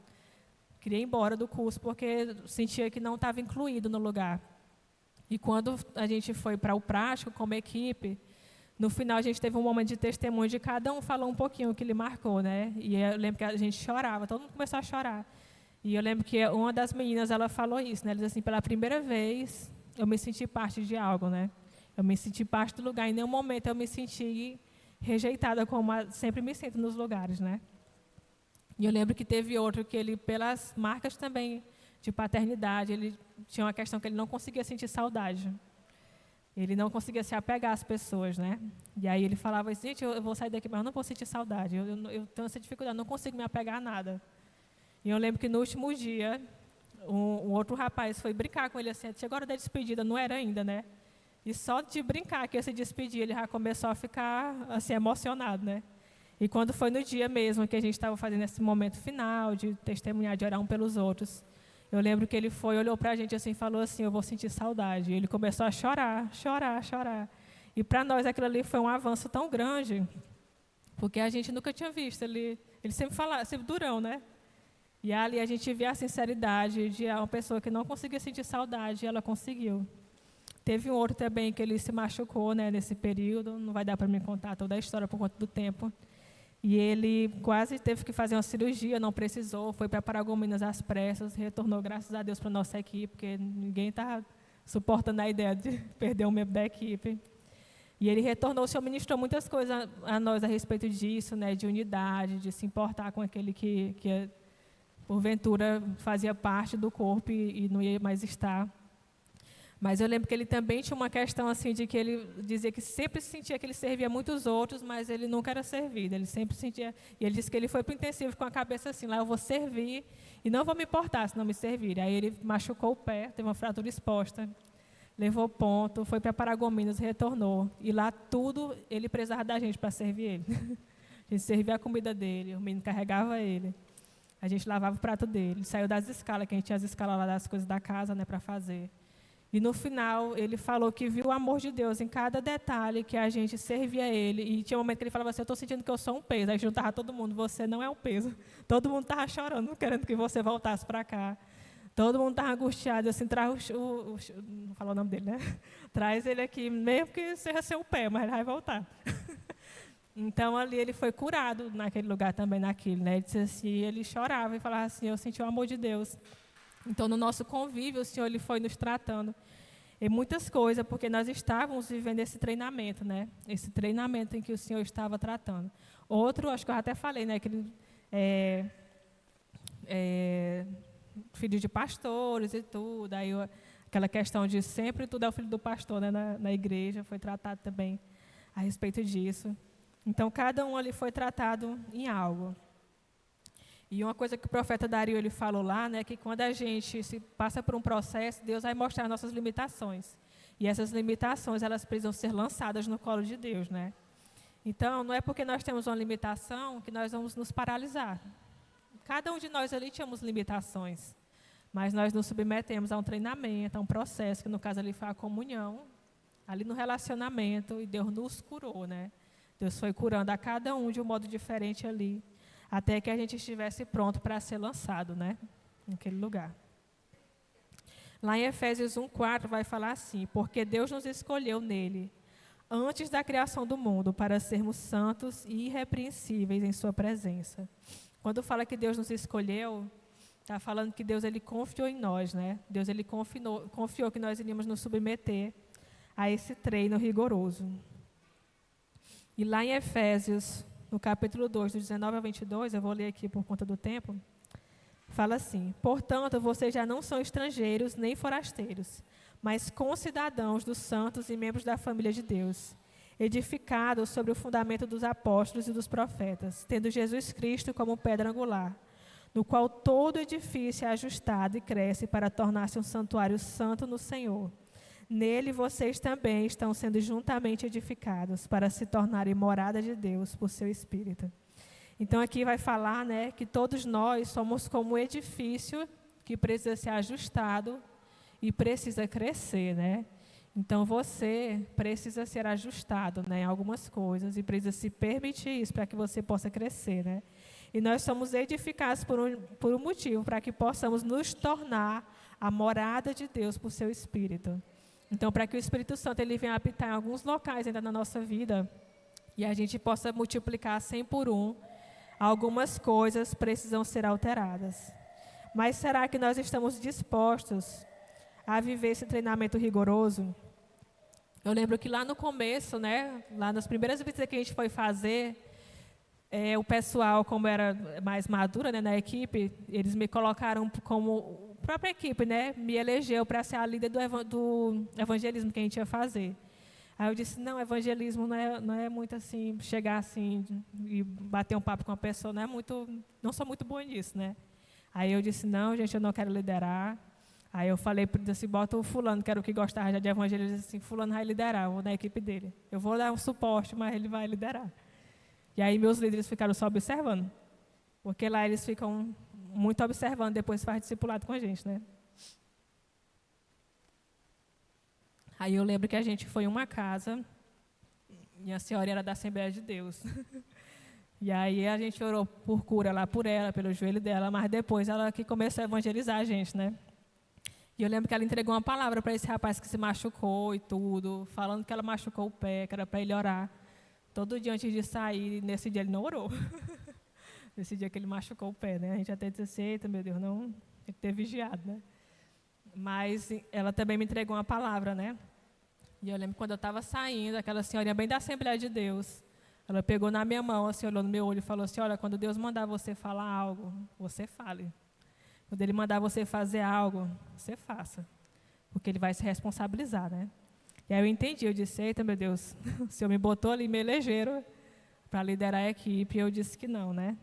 Queria ir embora do curso porque sentia que não estava incluído no lugar. E quando a gente foi para o prático, como equipe, no final a gente teve um momento de testemunho de cada um falou um pouquinho o que lhe marcou, né? E eu lembro que a gente chorava, todo mundo começou a chorar. E eu lembro que uma das meninas, ela falou isso, né? Ela disse assim, pela primeira vez eu me senti parte de algo, né? Eu me senti parte do lugar. Em nenhum momento eu me senti rejeitada, como sempre me sinto nos lugares, né? E eu lembro que teve outro que ele, pelas marcas também de paternidade, ele tinha uma questão que ele não conseguia sentir saudade. Ele não conseguia se apegar às pessoas, né? E aí ele falava assim, gente, eu vou sair daqui, mas eu não vou sentir saudade. Eu tenho essa dificuldade, não consigo me apegar a nada. E eu lembro que no último dia, um outro rapaz foi brincar com ele assim, chegou a hora da despedida, não era ainda, né? E só de brincar que ia se despedir, ele já começou a ficar assim, emocionado, né? E quando foi no dia mesmo que a gente estava fazendo esse momento final, de testemunhar, de orar um pelos outros, eu lembro que ele foi, olhou para a gente assim e falou assim, eu vou sentir saudade. E ele começou a chorar, chorar, chorar. E para nós aquilo ali foi um avanço tão grande, porque a gente nunca tinha visto. Ele sempre falava, sempre durão, né? E ali a gente via a sinceridade de uma pessoa que não conseguia sentir saudade, e ela conseguiu. Teve um outro também que ele se machucou, né, nesse período, não vai dar para me contar toda a história por conta do tempo. E ele quase teve que fazer uma cirurgia, não precisou, foi para Paragominas às pressas, retornou, graças a Deus, para a nossa equipe, porque ninguém estava suportando a ideia de perder um membro da equipe. E ele retornou, o Senhor ministrou muitas coisas a nós a respeito disso, né, de unidade, de se importar com aquele que porventura fazia parte do corpo e não ia mais estar. Mas eu lembro que ele também tinha uma questão assim de que ele dizia que sempre sentia que ele servia muitos outros, mas ele nunca era servido. Ele sempre sentia, e ele disse que ele foi para o intensivo com a cabeça assim, lá eu vou servir e não vou me importar se não me servirem. Aí ele machucou o pé, teve uma fratura exposta, levou ponto, foi para Paragominas, retornou. E lá tudo ele precisava da gente para servir ele. A gente servia a comida dele, o menino carregava ele. A gente lavava o prato dele, ele saiu das escalas, que a gente tinha as escalas lá das coisas da casa, né, para fazer. E no final, ele falou que viu o amor de Deus em cada detalhe que a gente servia ele. E tinha um momento que ele falava assim, eu estou sentindo que eu sou um peso. Aí juntava todo mundo, você não é um peso. Todo mundo estava chorando, querendo que você voltasse para cá. Todo mundo estava angustiado, assim, traz não falo o nome dele, né? Traz ele aqui, mesmo que seja seu pé, mas ele vai voltar. Então, ali ele foi curado naquele lugar também, naquilo, né? Ele disse assim, ele chorava e falava assim, eu senti o amor de Deus. Então, no nosso convívio, o Senhor ele foi nos tratando em muitas coisas, porque nós estávamos vivendo esse treinamento, né? Esse treinamento em que o Senhor estava tratando. Outro, acho que eu até falei, né? Que ele filho de pastores e tudo. Aí aquela questão de sempre tudo é o filho do pastor, né? Na igreja, foi tratado também a respeito disso. Então, cada um ali foi tratado em algo. E uma coisa que o profeta Dario ele falou lá, né, que quando a gente se passa por um processo, Deus vai mostrar nossas limitações. E essas limitações, elas precisam ser lançadas no colo de Deus, né? Então, não é porque nós temos uma limitação que nós vamos nos paralisar. Cada um de nós ali tínhamos limitações, mas nós nos submetemos a um treinamento, a um processo, que no caso ali foi a comunhão, ali no relacionamento, e Deus nos curou, né? Deus foi curando a cada um de um modo diferente ali, até que a gente estivesse pronto para ser lançado, né, naquele lugar. Lá em Efésios 1:4 vai falar assim, porque Deus nos escolheu nele, antes da criação do mundo, para sermos santos e irrepreensíveis em sua presença. Quando fala que Deus nos escolheu, está falando que Deus ele confiou em nós, né? Deus ele confiou que nós iríamos nos submeter a esse treino rigoroso. E lá em Efésios, no capítulo 2, do 19 ao 22, eu vou ler aqui por conta do tempo, Fala assim: portanto, vocês já não são estrangeiros nem forasteiros, mas concidadãos dos santos e membros da família de Deus, edificados sobre o fundamento dos apóstolos e dos profetas, tendo Jesus Cristo como pedra angular, no qual todo edifício é ajustado e cresce para tornar-se um santuário santo no Senhor. Nele vocês também estão sendo juntamente edificados para se tornarem morada de Deus por seu Espírito. Então aqui vai falar, né, que todos nós somos como um edifício que precisa ser ajustado e precisa crescer, né? Então você precisa ser ajustado, né, em algumas coisas e precisa se permitir isso para que você possa crescer, né? E nós somos edificados por um motivo, para que possamos nos tornar a morada de Deus por seu Espírito. Então, para que o Espírito Santo ele venha habitar em alguns locais ainda na nossa vida e a gente possa multiplicar 100 por 1, algumas coisas precisam ser alteradas. Mas será que nós estamos dispostos a viver esse treinamento rigoroso? Eu lembro que lá no começo, né, lá nas primeiras visitas que a gente foi fazer, o pessoal, como era mais madura, né, na equipe, eles me colocaram como a própria equipe, né, me elegeu para ser a líder do evangelismo que a gente ia fazer. Aí eu disse, não, evangelismo não é muito assim, chegar assim e bater um papo com uma pessoa, não sou muito boa nisso, né. Aí eu disse, não, gente, eu não quero liderar. Aí eu falei, assim, bota o fulano, que era o que gostava já de evangelismo, assim, fulano vai liderar, eu vou na equipe dele. Eu vou dar um suporte, mas ele vai liderar. E aí meus líderes ficaram só observando, porque lá eles ficam muito observando, depois faz discipulado com a gente, né? Aí eu lembro que a gente foi em uma casa, e a senhora era da Assembleia de Deus. E aí a gente orou por cura lá por ela, pelo joelho dela, mas depois ela que começou a evangelizar a gente, né? E eu lembro que ela entregou uma palavra para esse rapaz que se machucou e tudo, falando que ela machucou o pé, que era para ele orar. Todo dia antes de sair, nesse dia ele não orou. Nesse dia que ele machucou o pé, né? A gente até disse assim, eita, meu Deus, não, tem que ter vigiado, né? Mas ela também me entregou uma palavra, né? E eu lembro que quando eu estava saindo, aquela senhorinha bem da Assembleia de Deus, ela pegou na minha mão, assim, olhou no meu olho e falou assim, olha, quando Deus mandar você falar algo, você fale. Quando Ele mandar você fazer algo, você faça. Porque Ele vai se responsabilizar, né? E aí eu entendi, eu disse, eita, meu Deus, o Senhor me botou ali, me elegeram para liderar a equipe, e eu disse que não, né?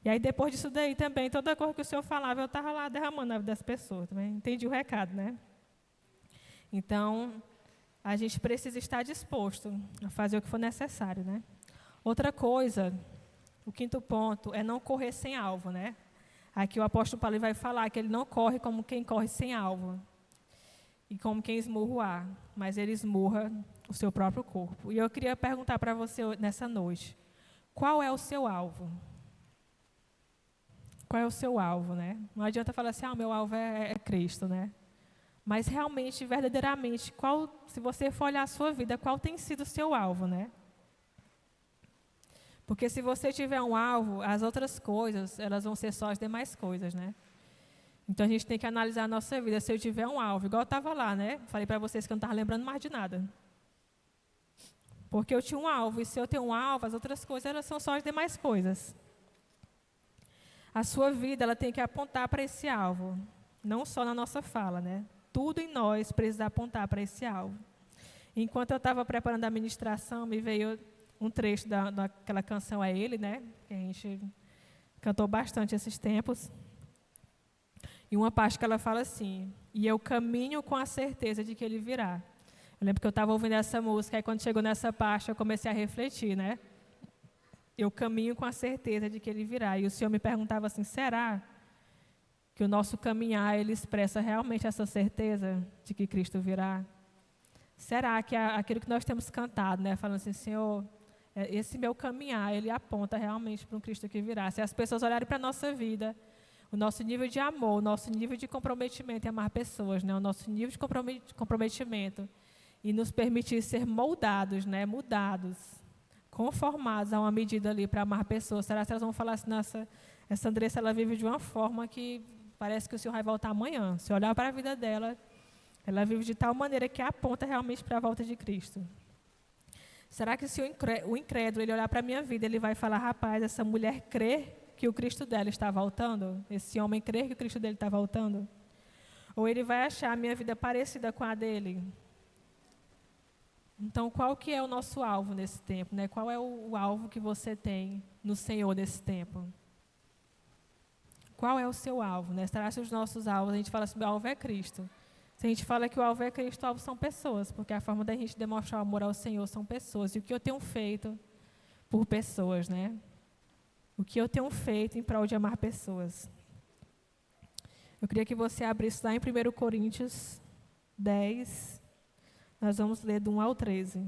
E aí depois disso daí também, toda coisa que o Senhor falava, eu estava lá derramando na vida das pessoas, também entendi o recado, né? Então, a gente precisa estar disposto a fazer o que for necessário, né? Outra coisa, o quinto ponto, é não correr sem alvo, né? Aqui o apóstolo Paulo vai falar que ele não corre como quem corre sem alvo e como quem esmurra o ar, mas ele esmurra o seu próprio corpo. E eu queria perguntar para você nessa noite, qual é o seu alvo? Qual é o seu alvo, né? Não adianta falar assim, meu alvo é Cristo, né? Mas realmente, verdadeiramente, se você for olhar a sua vida, qual tem sido o seu alvo, né? Porque se você tiver um alvo, as outras coisas, elas vão ser só as demais coisas, né? Então a gente tem que analisar a nossa vida. Se eu tiver um alvo, igual eu estava lá, né? Falei para vocês que eu não estava lembrando mais de nada. Porque eu tinha um alvo, e se eu tenho um alvo, as outras coisas, elas são só as demais coisas. A sua vida, ela tem que apontar para esse alvo, não só na nossa fala, né? Tudo em nós precisa apontar para esse alvo. Enquanto eu estava preparando a ministração, me veio um trecho daquela canção A Ele, né? Que a gente cantou bastante esses tempos. E uma parte que ela fala assim, e eu caminho com a certeza de que Ele virá. Eu lembro que eu estava ouvindo essa música, e quando chegou nessa parte, eu comecei a refletir, né? Eu caminho com a certeza de que Ele virá. E o Senhor me perguntava assim, será que o nosso caminhar, ele expressa realmente essa certeza de que Cristo virá? Será que aquilo que nós temos cantado, né? Falando assim, Senhor, esse meu caminhar, ele aponta realmente para um Cristo que virá. Se as pessoas olharem para a nossa vida, o nosso nível de amor, o nosso nível de comprometimento em amar pessoas, né? O nosso nível de comprometimento e nos permitir ser moldados, né? Mudados, conformados a uma medida ali para amar pessoas. Será que elas vão falar assim, nossa, essa Andressa, ela vive de uma forma que parece que o Senhor vai voltar amanhã. Se olhar para a vida dela, ela vive de tal maneira que aponta realmente para a volta de Cristo. Será que se o incrédulo ele olhar para a minha vida, ele vai falar, rapaz, essa mulher crê que o Cristo dela está voltando? Esse homem crer que o Cristo dele está voltando? Ou ele vai achar a minha vida parecida com a dele? Então, qual que é o nosso alvo nesse tempo, né? Qual é o alvo que você tem no Senhor nesse tempo? Qual é o seu alvo, né? Será que os nossos alvos, a gente fala assim, o alvo é Cristo. Se a gente fala que o alvo é Cristo, o alvo são pessoas, porque a forma da gente demonstrar o amor ao Senhor são pessoas. E o que eu tenho feito por pessoas, né? O que eu tenho feito em prol de amar pessoas. Eu queria que você abrisse lá em 1 Coríntios 10, nós vamos ler do 1 ao 13.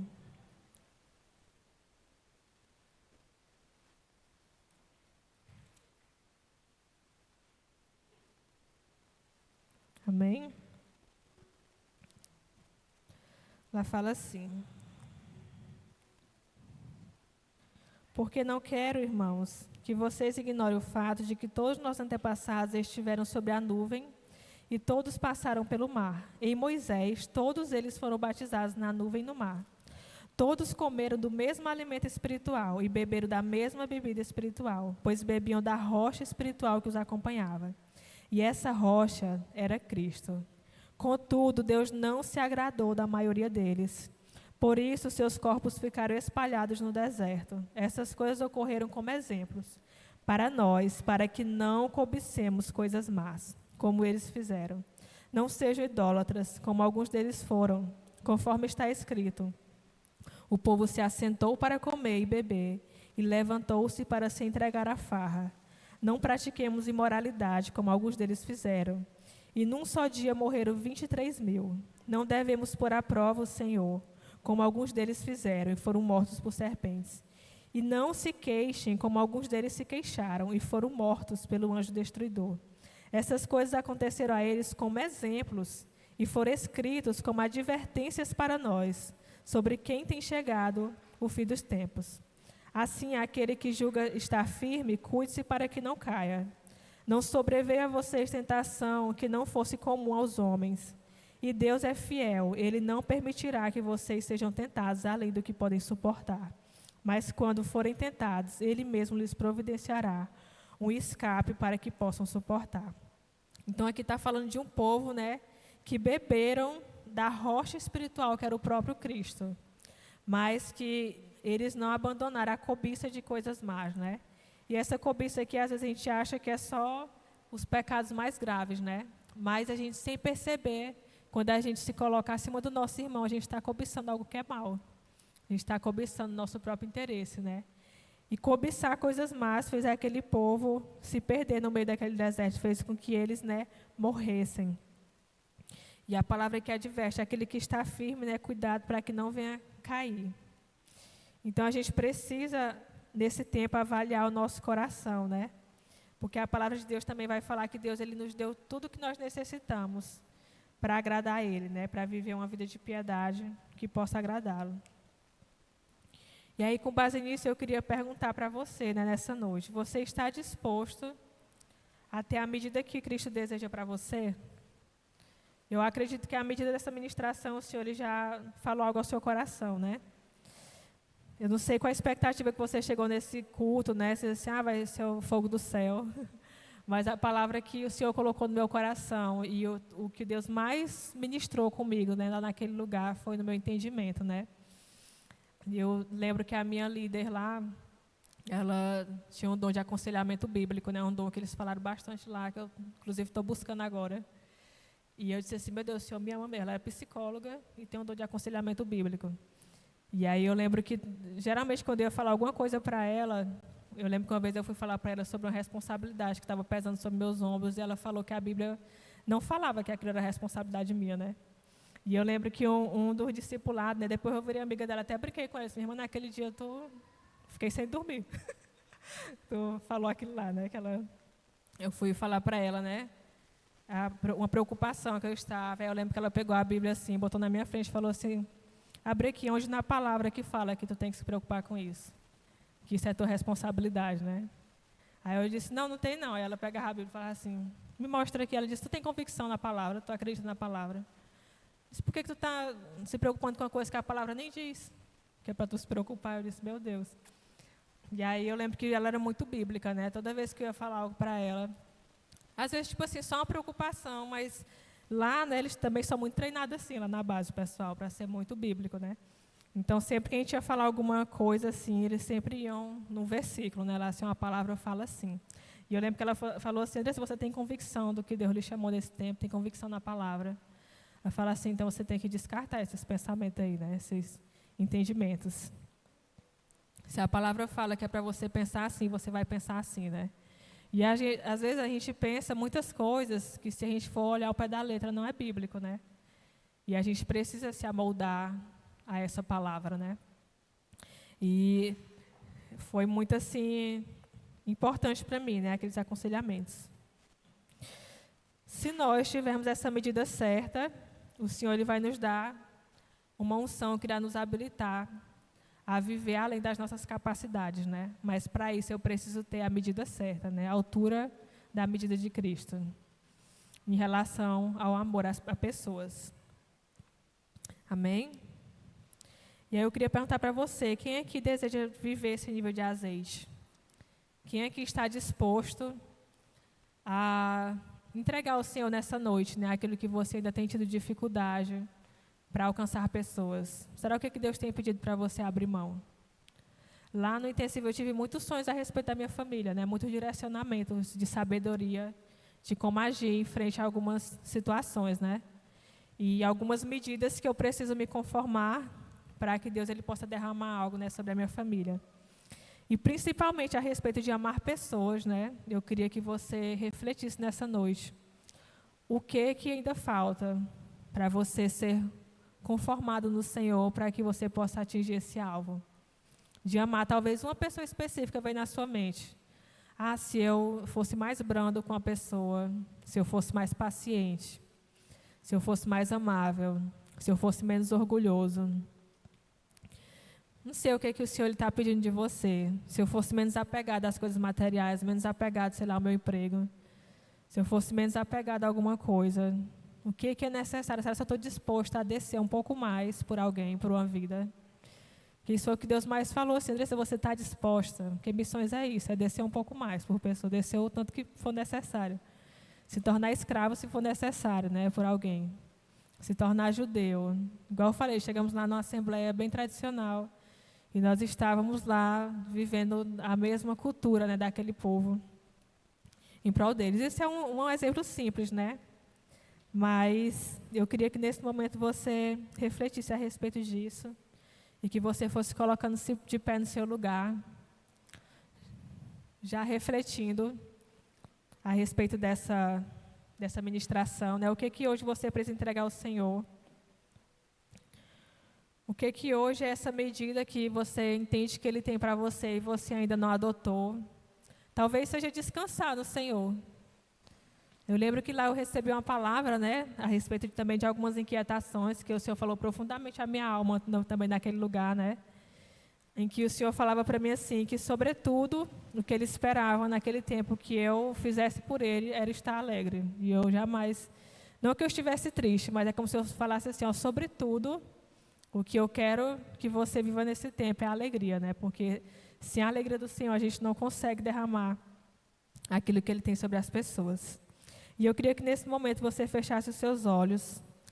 Amém? Lá fala assim: porque não quero, irmãos, que vocês ignorem o fato de que todos os nossos antepassados estiveram sobre a nuvem e todos passaram pelo mar. Em Moisés, todos eles foram batizados na nuvem e no mar. Todos comeram do mesmo alimento espiritual e beberam da mesma bebida espiritual, pois bebiam da rocha espiritual que os acompanhava. E essa rocha era Cristo. Contudo, Deus não se agradou da maioria deles. Por isso, seus corpos ficaram espalhados no deserto. Essas coisas ocorreram como exemplos para nós, para que não cobicemos coisas más, como eles fizeram. Não sejam idólatras, como alguns deles foram, conforme está escrito. O povo se assentou para comer e beber, e levantou-se para se entregar à farra. Não pratiquemos imoralidade, como alguns deles fizeram. E num só dia morreram 23.000. Não devemos pôr à prova o Senhor, como alguns deles fizeram, e foram mortos por serpentes. E não se queixem, como alguns deles se queixaram, e foram mortos pelo anjo destruidor. Essas coisas aconteceram a eles como exemplos, e foram escritos como advertências para nós, sobre quem tem chegado o fim dos tempos. Assim, aquele que julga estar firme, cuide-se para que não caia. Não sobreveia a vocês tentação que não fosse comum aos homens. E Deus é fiel, Ele não permitirá que vocês sejam tentados além do que podem suportar. Mas quando forem tentados, Ele mesmo lhes providenciará um escape para que possam suportar. Então aqui está falando de um povo, né, que beberam da rocha espiritual, que era o próprio Cristo. Mas que eles não abandonaram a cobiça de coisas más, né? E essa cobiça aqui, às vezes a gente acha que é só os pecados mais graves, né? Mas a gente, sem perceber, quando a gente se coloca acima do nosso irmão, a gente está cobiçando algo que é mal. A gente está cobiçando nosso próprio interesse, né? E cobiçar coisas más fez aquele povo se perder no meio daquele deserto, fez com que eles, né, morressem. E a palavra que adverte, aquele que está firme, né, cuidado para que não venha cair. Então, a gente precisa, nesse tempo, avaliar o nosso coração, né? Porque a palavra de Deus também vai falar que Deus ele nos deu tudo o que nós necessitamos para agradar a Ele, né? Para viver uma vida de piedade que possa agradá-lo. E aí, com base nisso, eu queria perguntar para você, né, nessa noite. Você está disposto a ter a medida que Cristo deseja para você? Eu acredito que à medida dessa ministração, o Senhor ele já falou algo ao seu coração, né? Eu não sei qual a expectativa que você chegou nesse culto, né? Você disse assim, vai ser o fogo do céu. Mas a palavra que o Senhor colocou no meu coração e o que Deus mais ministrou comigo, né, lá naquele lugar, foi no meu entendimento, né? E eu lembro que a minha líder lá, ela tinha um dom de aconselhamento bíblico, né? Um dom que eles falaram bastante lá, que eu, inclusive, estou buscando agora. E eu disse assim, meu Deus, o Senhor me ama mesmo. Ela é psicóloga e tem um dom de aconselhamento bíblico. E aí eu lembro que, geralmente, quando eu ia falar alguma coisa para ela, eu lembro que uma vez eu fui falar para ela sobre uma responsabilidade que estava pesando sobre meus ombros, e ela falou que a Bíblia não falava que aquilo era responsabilidade minha, né? E eu lembro que um dos discipulados, né, depois eu virei amiga dela, até brinquei com ela, minha irmã, naquele dia fiquei sem dormir. Tu falou aquilo lá, né? Eu fui falar para ela, né? Uma preocupação que eu estava. Aí eu lembro que ela pegou a Bíblia assim, botou na minha frente e falou assim, abre aqui, onde na palavra que fala que tu tem que se preocupar com isso. Que isso é tua responsabilidade, né? Aí eu disse, não tem não. Aí ela pega a Bíblia e fala assim, me mostra aqui. Ela disse, tu tem convicção na palavra, tu acredita na palavra. Eu disse, por que tu está se preocupando com uma coisa que a palavra nem diz? Que é para tu se preocupar. Eu disse, meu Deus. E aí eu lembro que ela era muito bíblica, né? Toda vez que eu ia falar algo para ela, às vezes, tipo assim, só uma preocupação, mas lá, né, eles também são muito treinados assim, lá na base, o pessoal, para ser muito bíblico, né? Então, sempre que a gente ia falar alguma coisa assim, eles sempre iam num versículo, né? Lá, assim, uma palavra fala assim. E eu lembro que ela falou assim, André, se você tem convicção do que Deus lhe chamou nesse tempo, tem convicção na palavra. Ela fala assim, então você tem que descartar esses pensamentos aí, né? Esses entendimentos. Se a palavra fala que é para você pensar assim, você vai pensar assim, né? E às vezes a gente pensa muitas coisas que, se a gente for olhar ao pé da letra, não é bíblico, né? E a gente precisa se amoldar a essa palavra, né? E foi muito, assim, importante para mim, né? Aqueles aconselhamentos. Se nós tivermos essa medida certa, o Senhor ele vai nos dar uma unção que irá nos habilitar a viver além das nossas capacidades, né? Mas para isso eu preciso ter a medida certa, né? A altura da medida de Cristo, em relação ao amor a pessoas. Amém? E aí eu queria perguntar para você, quem aqui deseja viver esse nível de azeite? Quem aqui está disposto a entregar ao Senhor nessa noite, né? Aquilo que você ainda tem tido dificuldade para alcançar pessoas? Será o que Deus tem pedido para você abrir mão? Lá no intensivo eu tive muitos sonhos a respeito da minha família, né? Muitos direcionamentos de sabedoria, de como agir em frente a algumas situações, né? E algumas medidas que eu preciso me conformar para que Deus ele possa derramar algo, né, sobre a minha família. E principalmente a respeito de amar pessoas, né? Eu queria que você refletisse nessa noite. O que ainda falta para você ser conformado no Senhor, para que você possa atingir esse alvo? De amar, talvez uma pessoa específica vem na sua mente. Ah, se eu fosse mais brando com a pessoa, se eu fosse mais paciente, se eu fosse mais amável, se eu fosse menos orgulhoso. Não sei o que o Senhor está pedindo de você. Se eu fosse menos apegado às coisas materiais, menos apegado, sei lá, ao meu emprego. Se eu fosse menos apegado a alguma coisa. O que é necessário? Será que eu estou disposto a descer um pouco mais por alguém, por uma vida? Que isso foi o que Deus mais falou. Assim, Andressa, você está disposta? Porque missões é isso, é descer um pouco mais por pessoa. Descer o tanto que for necessário. Se tornar escravo se for necessário, né, por alguém. Se tornar judeu. Igual eu falei, chegamos lá numa assembleia bem tradicional. E nós estávamos lá vivendo a mesma cultura, né, daquele povo, em prol deles. Esse é um exemplo simples, né? Mas eu queria que nesse momento você refletisse a respeito disso e que você fosse colocando-se de pé no seu lugar, já refletindo a respeito dessa ministração, né? O que hoje você precisa entregar ao Senhor? O que hoje é essa medida que você entende que Ele tem para você e você ainda não adotou? Talvez seja descansar no Senhor. Eu lembro que lá eu recebi uma palavra, né, a respeito também de algumas inquietações, que o Senhor falou profundamente à minha alma também naquele lugar, né? Em que o Senhor falava para mim assim, que sobretudo o que Ele esperava naquele tempo que eu fizesse por Ele era estar alegre. E eu jamais, não que eu estivesse triste, mas é como se eu falasse assim, ó, sobretudo, o que eu quero que você viva nesse tempo é a alegria, né? Porque sem a alegria do Senhor, a gente não consegue derramar aquilo que Ele tem sobre as pessoas. E eu queria que nesse momento você fechasse os seus olhos